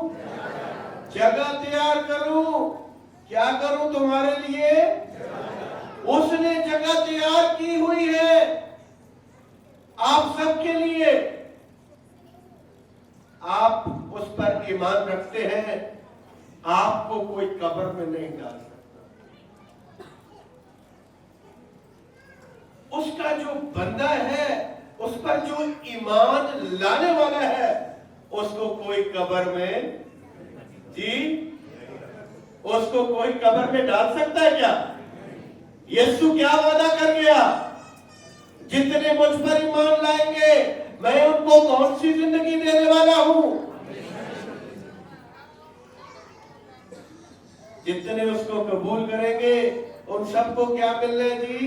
جگہ تیار کروں. کیا کروں تمہارے لیے؟ اس نے جگہ تیار کی ہوئی ہے آپ سب کے لیے. آپ اس پر ایمان رکھتے ہیں، آپ کو کوئی قبر میں نہیں ڈال سکتا. اس کا جو بندہ ہے، اس پر جو ایمان لانے والا ہے، اس کو کوئی قبر میں اس کو کوئی قبر میں ڈال سکتا ہے کیا؟ یسوع کیا وعدہ کر گیا؟ جتنے مجھ پر ایمان لائیں گے میں ان کو کون سی زندگی دینے والا ہوں؟ جتنے اس کو قبول کریں گے ان سب کو کیا ملنا ہے جی؟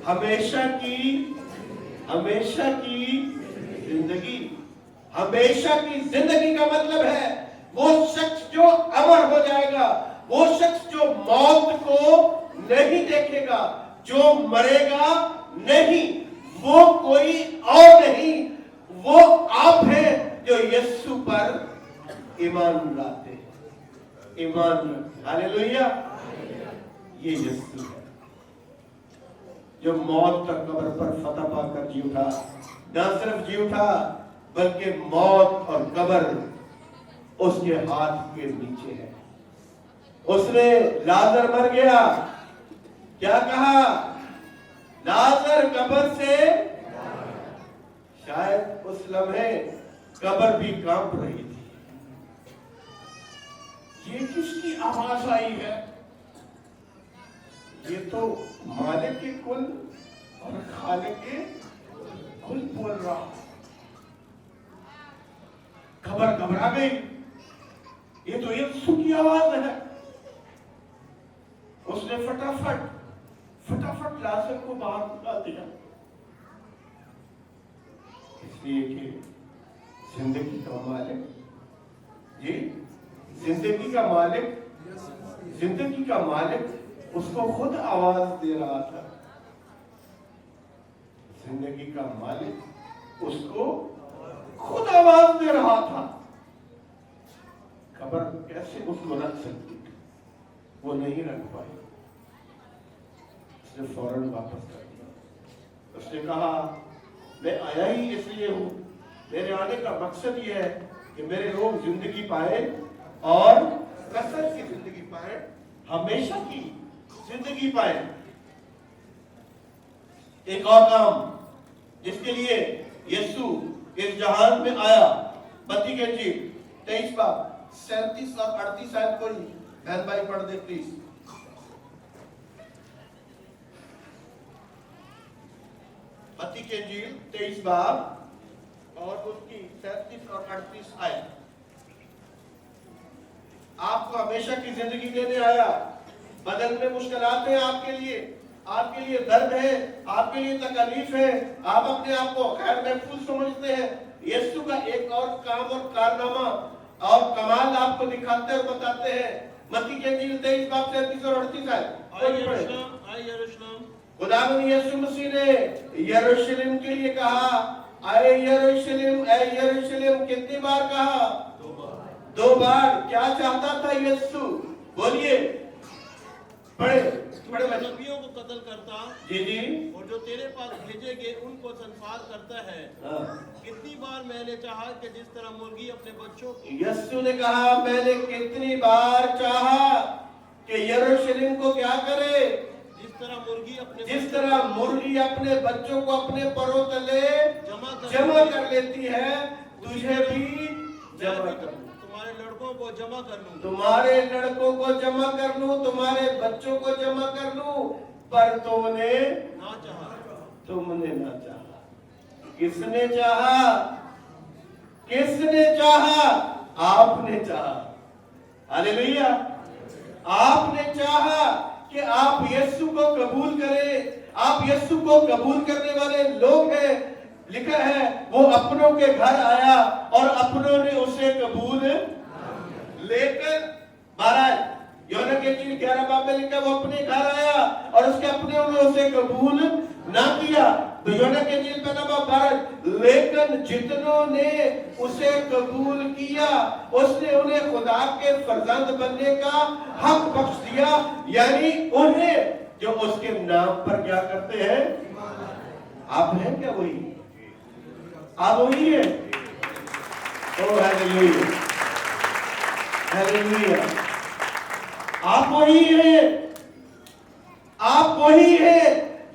ہمیشہ کی زندگی. ہمیشہ کی زندگی کا مطلب ہے وہ شخص جو امر ہو جائے گا، وہ شخص جو موت کو نہیں دیکھے گا، جو مرے گا نہیں، وہ کوئی اور نہیں، وہ آپ ہیں جو یسوع پر ایمان لاتے ہیں. ایمان رکھتے. ہاللیلویہ. یہ یسوع ہے جو موت کا قبر پر فتح پا کر جی اٹھا. نہ صرف جی اٹھا بلکہ موت اور قبر اس کے ہاتھ کے نیچے ہے. اس نے لازر مر گیا، کیا کہا؟ لازر قبر سے. شاید اس لمحے قبر بھی کانپ رہی تھی. یہ کس کی آواز آئی ہے؟ یہ تو مالک کے کل اور خالق کے کل بول رہا. خبر گھبرا گئی. یہ تو یسوع کی آواز ہے. اس نے فٹافٹ لازر کو باہر نکال دیا، اس لیے کہ زندگی کا مالک زندگی کا مالک اس کو خود آواز دے رہا تھا. زندگی کا مالک اس کو خود آواز دے رہا تھا. خبر کیسے اس کو رکھ سکتی؟ وہ نہیں رکھ پائی. اس نے فوراً واپس کر دیا. اس نے کہا میں آیا ہی اس لیے ہوں، میرے آنے کا مقصد یہ ہے کہ میرے لوگ زندگی پائے اور کثرت کی زندگی پائے हमेशा की जिंदगी पाए। एक और काम जिसके लिए यीशु इस जहान में आया, मत्ती की इंजील 23 बाब 37 और 38 आयत कोई बहन भाई पढ़ दे प्लीज। मत्ती की इंजील 23 बाब और उसकी 37 और 38 आयत। आपको हमेशा की जिंदगी देने आया। बदल में मुश्किलात हैं आपके लिए दर्द है, आपके लिए तकलीफ है, आप अपने आप को खैर महफूज समझते हैं। यीशु का एक और काम और कारनामा और कमाल आपको दिखाते और बताते हैं। मत्ती की इंजील 23 बाब 37 और 38 आयत। खुदावंद यीशु मसीह ने यरूशलेम के लिए कहा, आए यरूशलेम, ऐ यरूशलेम, कितनी बार कहा? 2 बार। क्या चाहता था यीशु? बोलिए, पढ़े नबियों को कत्ल करता जी और जो तेरे पास भेजे गए उनको संसार करता है। कितनी बार मैंने चाहा कि जिस तरह मुर्गी अपने बच्चों को, यीशु ने कहा, मैंने कितनी बार चाहा कि यरूशलेम को क्या करे? जिस तरह मुर्गी अपने बच्चों को अपने परों तले जमा कर लेती है, तुझे भी जमा कर, तुम्हारे लड़कों को जमा कर लूं, तुम्हारे लड़कों को जमा कर लूं, तुम्हारे बच्चों को जमा कर लूं, पर तुमने ना चाहा। किसने चाहा? आपने चाहा। हालेलुया। आपने चाहा कि आप यीशु को कबूल करें। आप यीशु को कबूल करने वाले लोग हैं। लिखा है वो अपनों के घर आया और अपनों ने उसे कबूल लेकर, महाराज यूहन्ना की इंजील 11 बाब में लिखा वो अपने घर आया और उसके अपने ने उसे कबूल ना किया। तो यूहन्ना की इंजील 15 बाब 12, लेकिन जितनों ने उसे कबूल किया उसने उन्हें खुदा के फर्जंद बनने का हक बख्श दिया, यानी उन्हें जो उसके नाम पर क्या करते हैं। आप हैं क्या वही? आप वही है? ओ हालेलुया, हालेलुया। आप वही है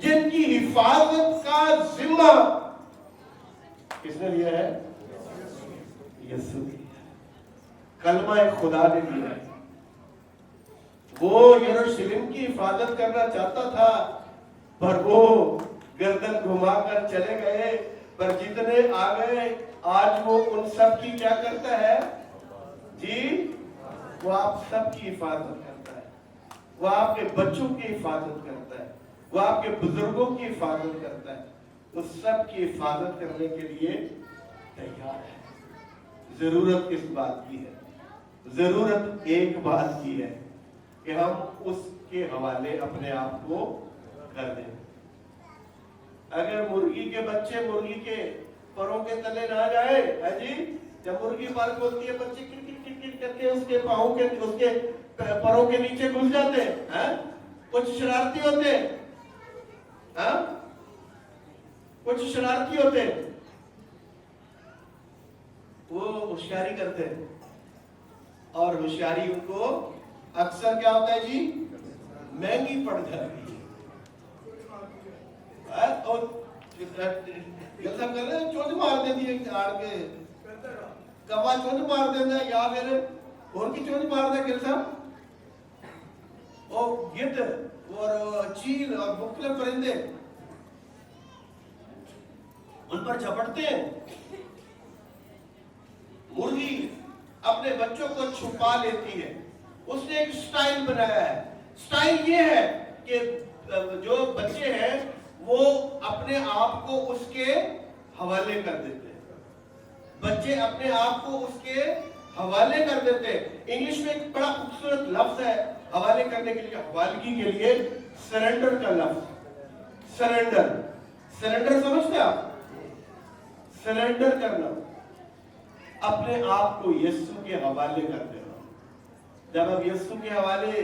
जिनकी हिफाजत का जिम्मा किसने लिया है? यीशु ने। कलमा खुदा ने लिया है। वो यरूशलेम की हिफाजत करना चाहता था, पर वो गर्दन घुमाकर चले गए। पर जितने आ गए, आज वो उन सब की क्या करता है जी? वो आप सबकी हिफाजत करता है। वो आपके बच्चों की हिफाजत करता है। वो आपके बुजुर्गों की हिफाजत करता है। वो सब की हिफाजत करने के लिए तैयार है। जरूरत किस बात की है? जरूरत एक बात की है कि हम उसके हवाले अपने आप को कर दें। अगर मुर्गी के बच्चे मुर्गी के परों के तले ना जाए, है जी, जब मुर्गी बाल खोलती है बच्चे किट करके उसके पाँव के, उसके परों के नीचे घुस जाते हैं। कुछ शरारती होते हैं, कुछ शरारती होते हैं, वो होशियारी करते हैं और होशियारी उनको अक्सर क्या होता है जी? महंगी पड़ जाती है। और गलत कर रहे, चोट मार देती है, आड़ के कवा चोट मार देता है, या फिर और की चोट मार दे गिर साहब। और गिद्ध और चील और मुख्तलिफ परिंदे उन पर झपटते हैं। मुर्गी अपने बच्चों को छुपा लेती है। उसने एक स्टाइल बनाया है। स्टाइल ये है कि जो बच्चे हैं वो अपने आप को उसके हवाले कर देते हैं। बच्चे अपने आप को उसके हवाले कर देते हैं। इंग्लिश में एक बड़ा खूबसूरत लफ्ज है हवाले करने के लिए, हवालगी के लिए, सरेंडर का लफ्ज। सरेंडर, सरेंडर समझते आप? सरेंडर करना, अपने आप को यीशु के हवाले कर देना। जब आप यीशु के हवाले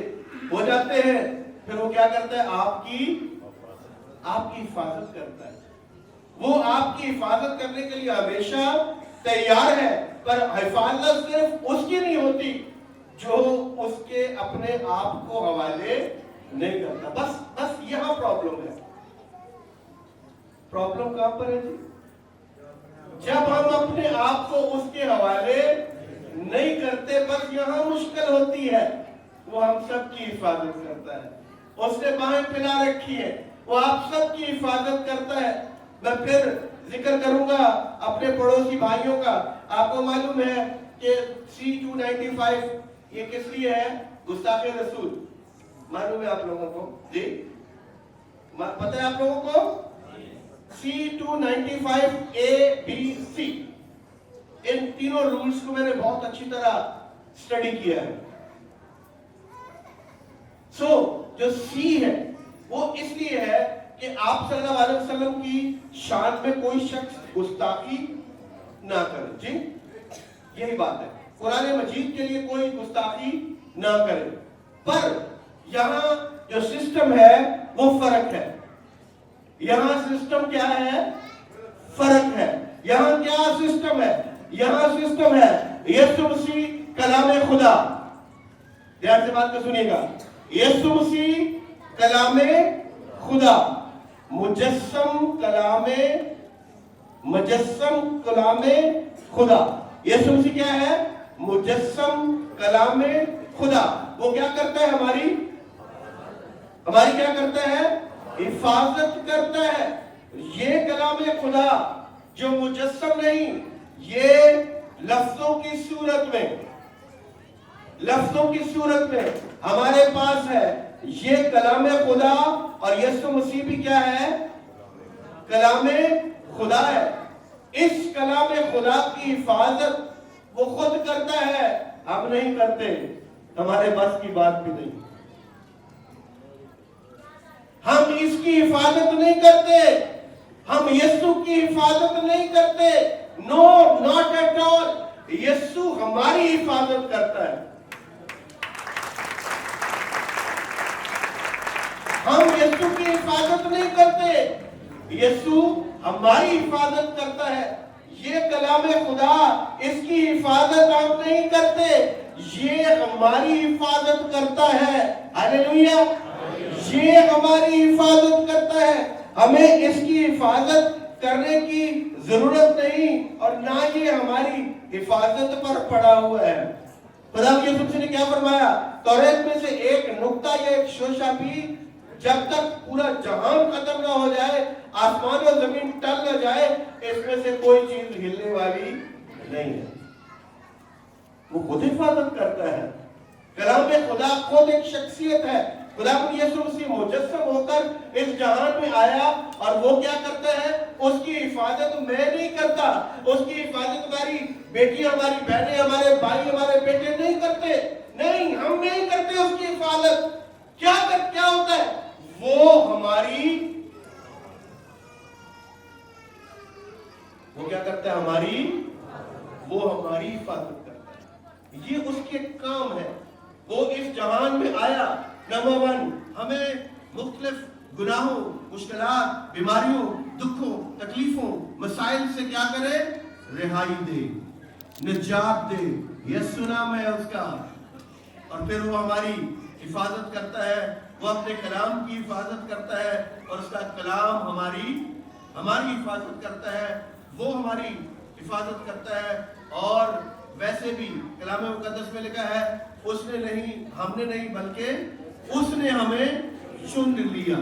हो जाते हैं, फिर वो क्या करता है? आपकी हिफाजत करता है। वो आपकी हिफाजत करने के लिए हमेशा तैयार है। पर हिफाजत सिर्फ उसकी नहीं होती, جو اس کے اپنے آپ کو حوالے نہیں کرتا. بس یہاں پرابلم ہے. پرابلم کہاں پر ہے جی؟ جب ہم اپنے آپ کو اس کے حوالے نہیں کرتے، بس یہاں مشکل ہوتی ہے. وہ ہم سب کی حفاظت کرتا ہے. اس نے باہیں پھیلا رکھی ہے، وہ آپ سب کی حفاظت کرتا ہے. میں پھر ذکر کروں گا اپنے پڑوسی بھائیوں کا. آپ کو معلوم ہے کہ C-295 یہ کس لیے ہے؟ گستاخی رسول. معلوم ہے آپ لوگوں کو؟ جی پتہ ہے آپ لوگوں کو؟ C-295 A, B, C ان تینوں رولز کو میں نے بہت اچھی طرح اسٹڈی کیا ہے. جو C ہے وہ اس لیے ہے کہ آپ صلی اللہ علیہ وسلم کی شان میں کوئی شخص گستاخی نہ کرے. جی یہی بات ہے. قرآن مجید کے لیے کوئی گستاخی نہ کرے. پر یہاں جو سسٹم ہے وہ فرق ہے. یہاں سسٹم کیا ہے؟ فرق ہے. یہاں کیا سسٹم ہے؟ یہاں سسٹم ہے یسوع مسیح کلام خدا. دھیان سے بات کو سنیے گا. یسوع مسیح کلام خدا، مجسم کلام خدا. یسوع مسیح کیا ہے؟ مجسم کلام خدا. وہ کیا کرتا ہے؟ ہماری کیا کرتا ہے؟ حفاظت کرتا ہے. یہ کلام خدا جو مجسم نہیں، یہ لفظوں کی صورت میں ہمارے پاس ہے. یہ کلام خدا اور یسوع مسیح بھی کیا ہے؟ کلام خدا ہے. اس کلام خدا کی حفاظت وہ خود کرتا ہے، ہم نہیں کرتے. ہمارے بس کی بات بھی نہیں. ہم اس کی حفاظت نہیں کرتے. ہم یسوع کی حفاظت نہیں کرتے. نو، ناٹ ایٹ آل. یسوع ہماری حفاظت کرتا ہے. ہم یسوع کی حفاظت نہیں کرتے، یسوع ہماری حفاظت کرتا ہے. یہ کلام خدا، اس کی حفاظت ہم نہیں کرتے، یہ ہماری حفاظت کرتا ہے. ہاللیلویا. یہ ہماری حفاظت کرتا ہے. ہمیں اس کی حفاظت کرنے کی ضرورت نہیں، اور نہ یہ ہماری حفاظت پر پڑا ہوا ہے. خدا یسوع نے کیا فرمایا؟ توریت میں سے ایک نقطہ یا ایک شوشہ بھی جب تک پورا جہان ختم نہ ہو جائے، آسمان و زمین ٹل نہ جائے، اس میں سے کوئی چیز ہلنے والی نہیں ہے. وہ خود حفاظت کرتا ہے. کلام خدا خود ایک شخصیت ہے. خدا یسوع مسیح مجسم ہو کر اس جہان میں آیا، اور وہ کیا کرتا ہے؟ اس کی حفاظت میں نہیں کرتا. اس کی حفاظت ہماری بیٹیاں، ہماری بہنیں، ہمارے بھائی، ہمارے بیٹے نہیں کرتے. نہیں، ہم نہیں کرتے اس کی حفاظت. کیا ہوتا ہے؟ وہ کیا کرتا ہے؟ وہ ہماری حفاظت کرتا ہے. یہ اس کے کام ہے. وہ اس جہان میں آیا. نمبر 1، ہمیں مختلف گناہوں، مشکلات، بیماریوں، دکھوں، تکلیفوں، مسائل سے کیا کرے؟ رہائی دے، نجات دے. یسوع نام ہے اس کا. اور پھر وہ ہماری حفاظت کرتا ہے. وہ اپنے کلام کی حفاظت کرتا ہے، اور اس کا کلام ہماری حفاظت کرتا ہے. وہ ہماری حفاظت کرتا ہے. اور ویسے بھی کلام مقدس میں لکھا ہے، اس نے نہیں، ہم نے نہیں، بلکہ اس نے ہمیں چن لیا.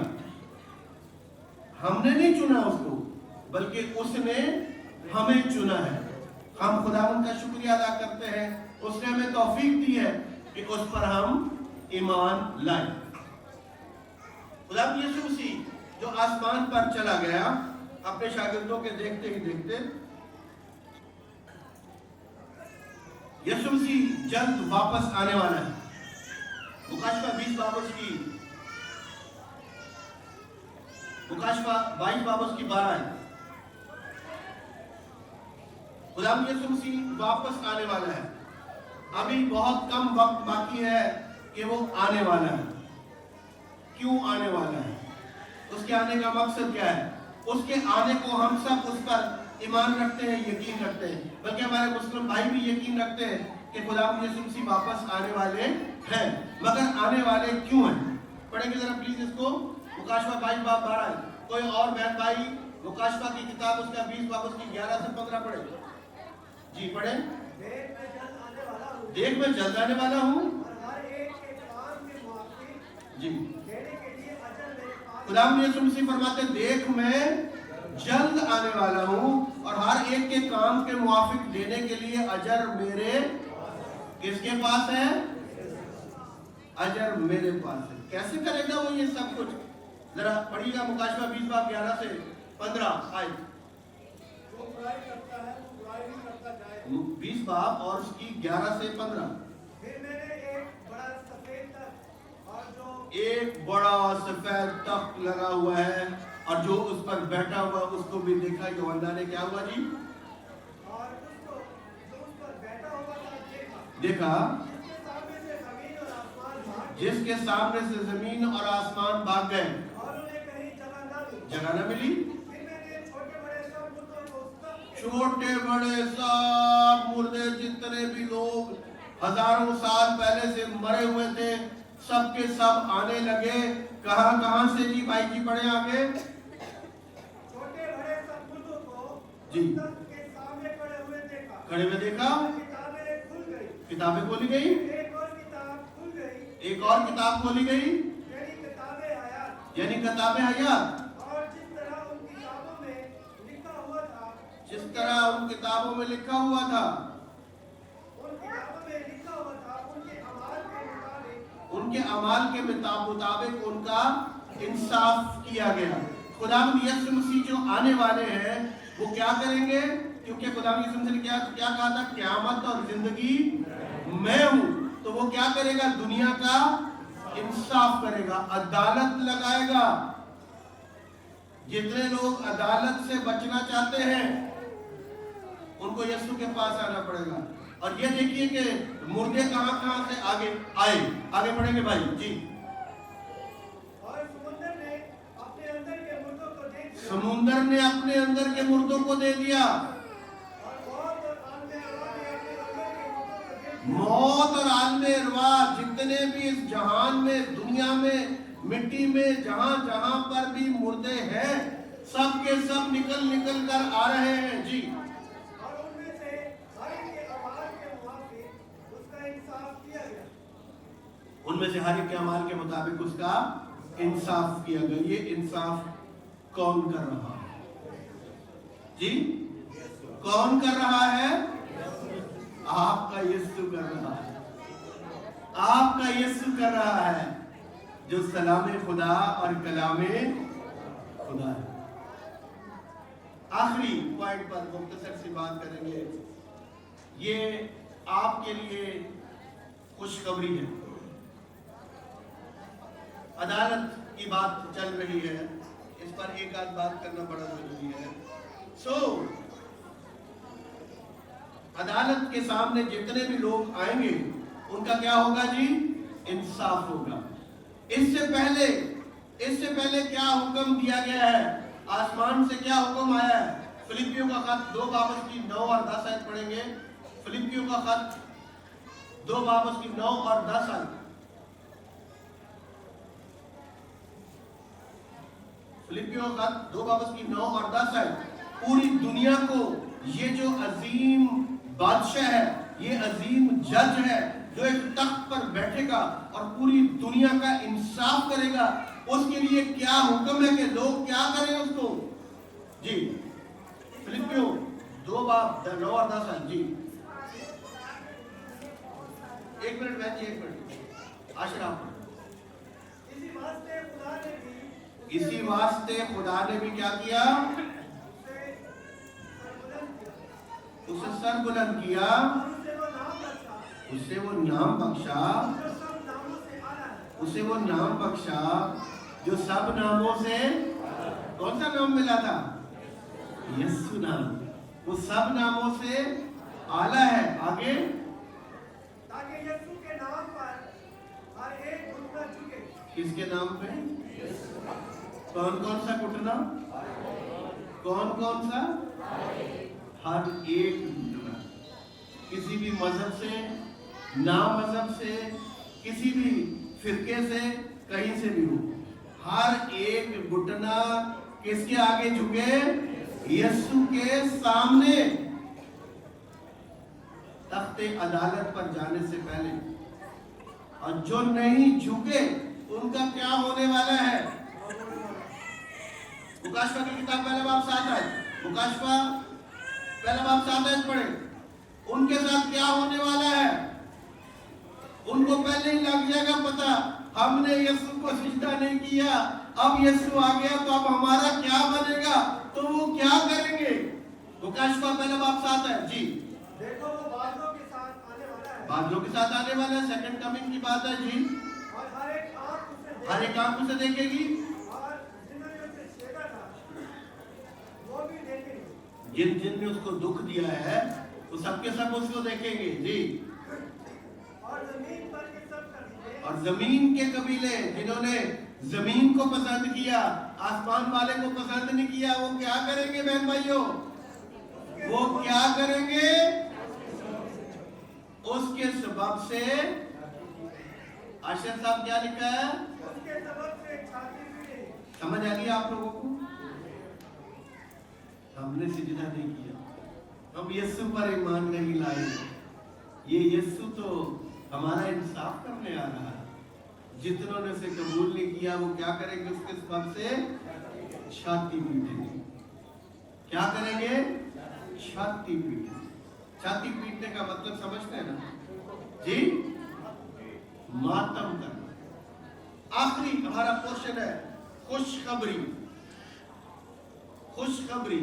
ہم نے نہیں چنا اس کو، بلکہ اس نے ہمیں چنا ہے. ہم خداوند کا شکریہ ادا کرتے ہیں. اس نے ہمیں توفیق دی ہے کہ اس پر ہم ایمان لائیں. خداوند یسوع مسیح جو آسمان پر چلا گیا اپنے شاگردوں کے دیکھتے ہی دیکھتے، یسوع مسیح جلد واپس آنے والا ہے. مکاشفہ 22 باب کی 12 ہے. خداوند یسوع مسیح واپس آنے والا ہے. ابھی بہت کم وقت باقی ہے کہ وہ آنے والا ہے. کیوں آنے والا ہے؟ اس کے آنے کا مقصد کیا ہے؟ اس کے آنے کو ہم سب اس پر ईमान रखते हैं, यकीन रखते हैं, बल्कि हमारे मुस्लिम भाई भी यकीन रखते हैं कि खुदा यीशु मसीह वापस आने वाले हैं। मगर आने वाले क्यों हैं? पढ़ेंगे जरा प्लीज इसको, मुकाशवा 22 बाब 12। कोई और बहन भाई मुकाशवा की किताब उसका 20 बाब उसकी 11 से 15 पढ़े जी। पढ़े। देख मैं जल्द आने वाला हूँ जी। खुदा यीशु मसीह फरमाते देख मैं जल्द आने वाला हूँ और हर एक के काम के मुआफिक देने के लिए अजर मेरे किसके पास है? अजर मेरे पास है। कैसे करेगा वो ये सब कुछ? जरा पढ़िएगा मुकाशवा 20 बाब 11 से 15 आए। 20 बाब और उसकी 11 से 15। फिर मैंने एक बड़ा सफेद तख्त लगा हुआ है और जो उस पर बैठा हुआ उसको भी देखा। यूहन्ना ने क्या हुआ जी? और उसको जो उस पर बैठा हुआ था देखा, जिसके सामने से जमीन और आसमान भाग जिसके सामने से जमीन और आसमान भाग गए और उन्हें कहीं जगह न मिली। फिर मैंने छोटे बड़े सब मुर्दे जितने भी लोग हजारों साल पहले से मरे हुए थे सब के सब आने लगे। कहां से जी? भाई जी पढ़े आगे। छोटे बड़े सब मुर्दों को जी के सामने खड़े हुए देखा। खड़े हुए देखा। किताबें खुल गई। किताबें खोली गई। एक और किताब खुल गई। एक और किताब खोली गई यानी किताबें हयात। यानी किताबें हयात। और जिस तरह उन किताबों में लिखा हुआ था जिस तरह उन किताबों में लिखा हुआ था उनके अमाल के मुताबिक उनका इंसाफ किया गया। खुदावंद यीशु मसीह जो आने वाले हैं वो क्या करेंगे? क्योंकि खुदावंद यीशु मसीह ने क्या कहा था? क़यामत और जिंदगी मैं हूं। तो वो क्या करेगा? दुनिया का इंसाफ करेगा, अदालत लगाएगा। जितने लोग अदालत से बचना चाहते हैं उनको यीशु के पास आना पड़ेगा। और ये देखिए कि मुर्दे कहां से आगे आए। आगे बढ़ेंगे भाई जी। और समुंदर ने अपने अंदर के मुर्दों को दे दिया। समुंदर ने अपने अंदर के मुर्दों को दे दिया। मौत और आलमे अरवा जितने भी इस जहान में दुनिया में मिट्टी में जहां जहां पर भी मुर्दे हैं सब के सब निकल निकल कर आ रहे हैं जी। उनमें से हर एक के अमाल के मुताबिक उसका इंसाफ किया गया। ये इंसाफ कौन कर रहा है जी? कौन कर रहा है? आपका यीशु कर रहा है। आपका यीशु कर रहा है जो सलाम खुदा और कलामे खुदा है। आखिरी पॉइंट पर मुख्तसर सी बात करेंगे। ये आपके लिए खुशखबरी है। अदालत की बात चल रही है, इस पर एक आध बात करना बड़ा जरूरी है। अदालत के सामने जितने भी लोग आएंगे उनका क्या होगा जी? इंसाफ होगा। इससे पहले क्या हुक्म दिया गया है? आसमान से क्या हुक्म आया है? फिलिपियों का खत 2 बाब की 9 और 10 आयत पढ़ेंगे। फिलिपियों का खत 2 बाब की 9 और 10 आयत। फिलिपियों का 2 बाब की 9 और 10 है। पूरी दुनिया को ये जो अजीम बादशाह है, ये अजीम जज है जो एक तख्त पर बैठेगा और पूरी दुनिया का इंसाफ करेगा, उसके लिए क्या हुक्म है कि लोग क्या करें उसको जी? फिलिपियों 2 बाब 9 और 10 है जी। एक मिनट बहन जी, एक मिनट आशरा। इसी वास्ते खुदा ने भी क्या किया? उसे सर बुलंद किया, उसे वो नाम बख्शा, उसे वो नाम बख्शा जो सब नामों से, कौन सा नाम मिला था? यीशु नाम। वो सब नामों से आला है। आगे ताकि यीशु के नाम पर हर एक घुटना झुके। किसके नाम पे? कौन सा घुटना? कौन कौन सा? हर एक घुटना, किसी भी मजहब से, ना मजहब से, किसी भी फिरके से, कहीं से भी हो, हर एक घुटना किसके आगे झुके? यीशु के सामने। तख्ते अदालत पर जाने से पहले। और जो नहीं झुके उनका क्या होने वाला है? मुकाशवा की किताब पहला बाब 7 आयत, मुकाशवा पहला बाब 7 आयत पढ़े। उनके साथ क्या होने वाला है? उनको पहले ही लग जाएगा पता, हमने यीशु को सिजदा नहीं किया, अब यीशु आ गया तो अब हमारा क्या बनेगा, तो वो क्या करेंगे? मुकाशवा पहला बाब 7 है जी। देखो वो बादलों के साथ आने वाला है, बादलों के साथ आने वाला है, सेकंड कमिंग की बात है जी। और हर एक आंख उसे देखेगी, और जिन्होंने उसे छेड़ा था वो भी देखेंगे, जिन जिन ने उसको दुख दिया है वो सबके सब उसको देखेंगे जी। और जमीन पर के सब कबीले, और जमीन के कबीले जिन्होंने जमीन को पसंद किया, आसमान वाले को पसंद नहीं किया, वो क्या करेंगे बहन भाइयों? वो क्या करेंगे? उसके सबब से, आशिर साहब क्या लिखा है? उसके सबब से छाती पीटेंगे। समझ आ गया आप लोगों को? हमने सिजदा नहीं किया, हम यीशु पर ईमान नहीं लाए, ये यीशु तो हमारा इंसाफ करने आ रहा है। जितनों ने उसे कबूल नहीं किया वो क्या करेंगे? उसके सबब से छाती पीटेंगे। क्या करेंगे? छाती पीटेंगे। छाती पीटने का मतलब समझते हैं ना जी? मातम करना। आखिरी हमारा पोर्शन है खुशखबरी। खुशखबरी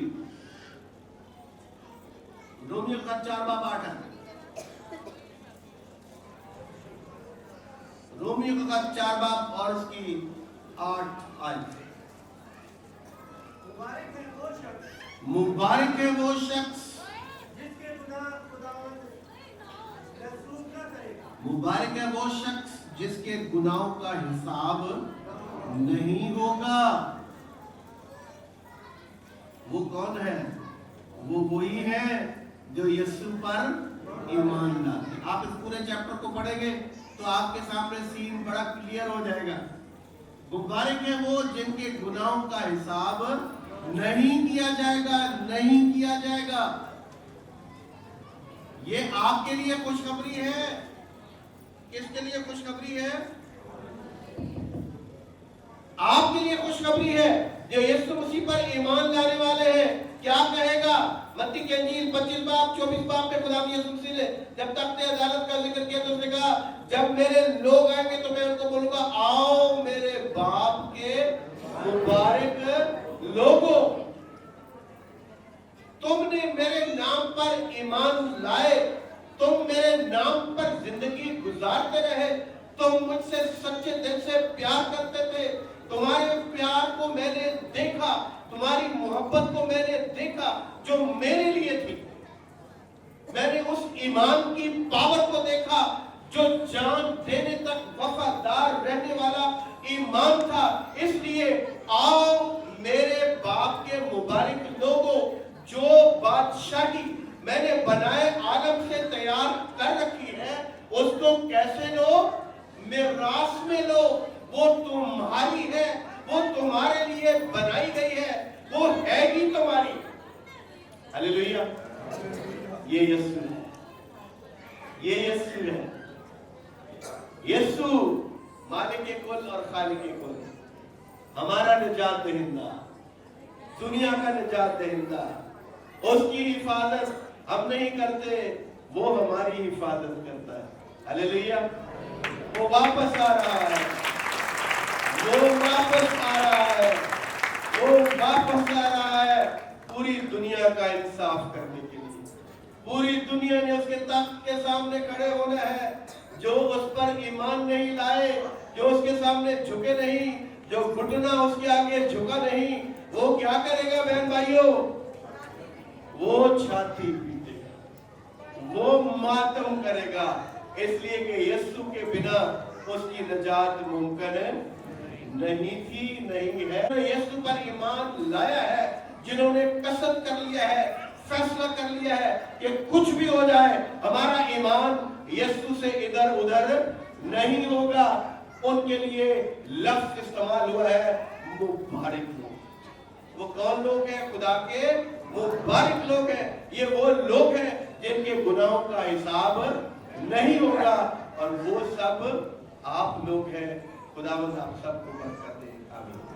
रोमियो का 4 बाब 8 है। रोमियो का 4 बाब और उसकी 8 आयत। मुबारक है वो शख्स मुबारक है वो शख्स, जिसके गुनाह खुदावंद महसूस न करेगा, मुबारक है वो शख्स जिसके गुनाहों का हिसाब नहीं होगा। वो कौन है? वो वही है जो यीशु पर ईमान लाते। आप इस पूरे चैप्टर को पढ़ेंगे तो आपके सामने सीन बड़ा क्लियर हो जाएगा। मुबारक है वो जिनके गुनाहों का हिसाब नहीं किया जाएगा, नहीं किया जाएगा। ये आपके लिए खुशखबरी है। किसके लिए खुशखबरी है? आपके लिए खुशखबरी है जो यीशु मसीह पर ईमान लाने वाले हैं। क्या कहेगा? मत्ती की इंजील 25 बाब 24 बाब में खुदा यीशु मसीह ने जब तख्ते अदालत का जिक्र किया तो उसने कहा, जब मेरे लोग आएंगे तो मैं उनको बोलूंगा, आओ मेरे बाप के मुबारक लोगों, तुमने मेरे नाम पर ईमान लाए, तुम मेरे नाम पर जिंदगी गुजारते रहे, तुम मुझसे सच्चे दिल से प्यार करते थे, तुम्हारे प्यार को मैंने देखा, तुम्हारी मोहब्बत को मैंने देखा जो मेरे लिए थी। मैंने उस ईमान की पावर को देखा जो जान देने तक वफादार रहने वाला ईमान था। इसलिए आओ मेरे बाप के मुबारक लोगों, जो बादशाही मैंने बनाए आलम से तैयार कर रखी है, उसको कैसे लो? मिरास में लो। वो तुम्हारी है, वो तुम्हारे लिए बनाई गई है, वो है ही तुम्हारी। हालेलुया। ये यीशु है, ये यीशु है। यीशु मालिक के कुल और खालिक के कुल, हमारा निजात दहिंदा, दुनिया का निजात दहिंदा। उसकी हिफाजत हम नहीं करते, वो हमारी हिफाजत करता है। हालेलुया। वो वापस आ रहा है, वो वापस आ रहा है, वो वापस आ रहा है पूरी दुनिया का इंसाफ करने के लिए। पूरी दुनिया ने उसके तख्त के सामने खड़े होना है। जो उस पर ईमान नहीं लाए, जो उसके सामने झुके नहीं, जो घुटना उसके आगे झुका नहीं, वो क्या करेगा बहन भाइयों? वो छाती पीटेगा, वो मातम करेगा, इसलिए कि यीशु के बिना उसकी निजात मुमकिन नहीं थी, नहीं है। यीशु पर ईमान लाया है, जिन्होंने कसम कर लिया है, फैसला कर लिया है कि कुछ भी हो जाए हमारा ईमान यीशु से इधर उधर नहीं होगा, उनके लिए लफ्ज इस्तेमाल हुआ है मुबारक लोग। वो कौन लोग हैं? खुदा के मुबारक लोग हैं। ये वो लोग हैं जिनके गुनाहों का हिसाब नहीं होगा, और वो सब आप लोग हैं। खुदावंद आप सबको बरकत दे। आमीन।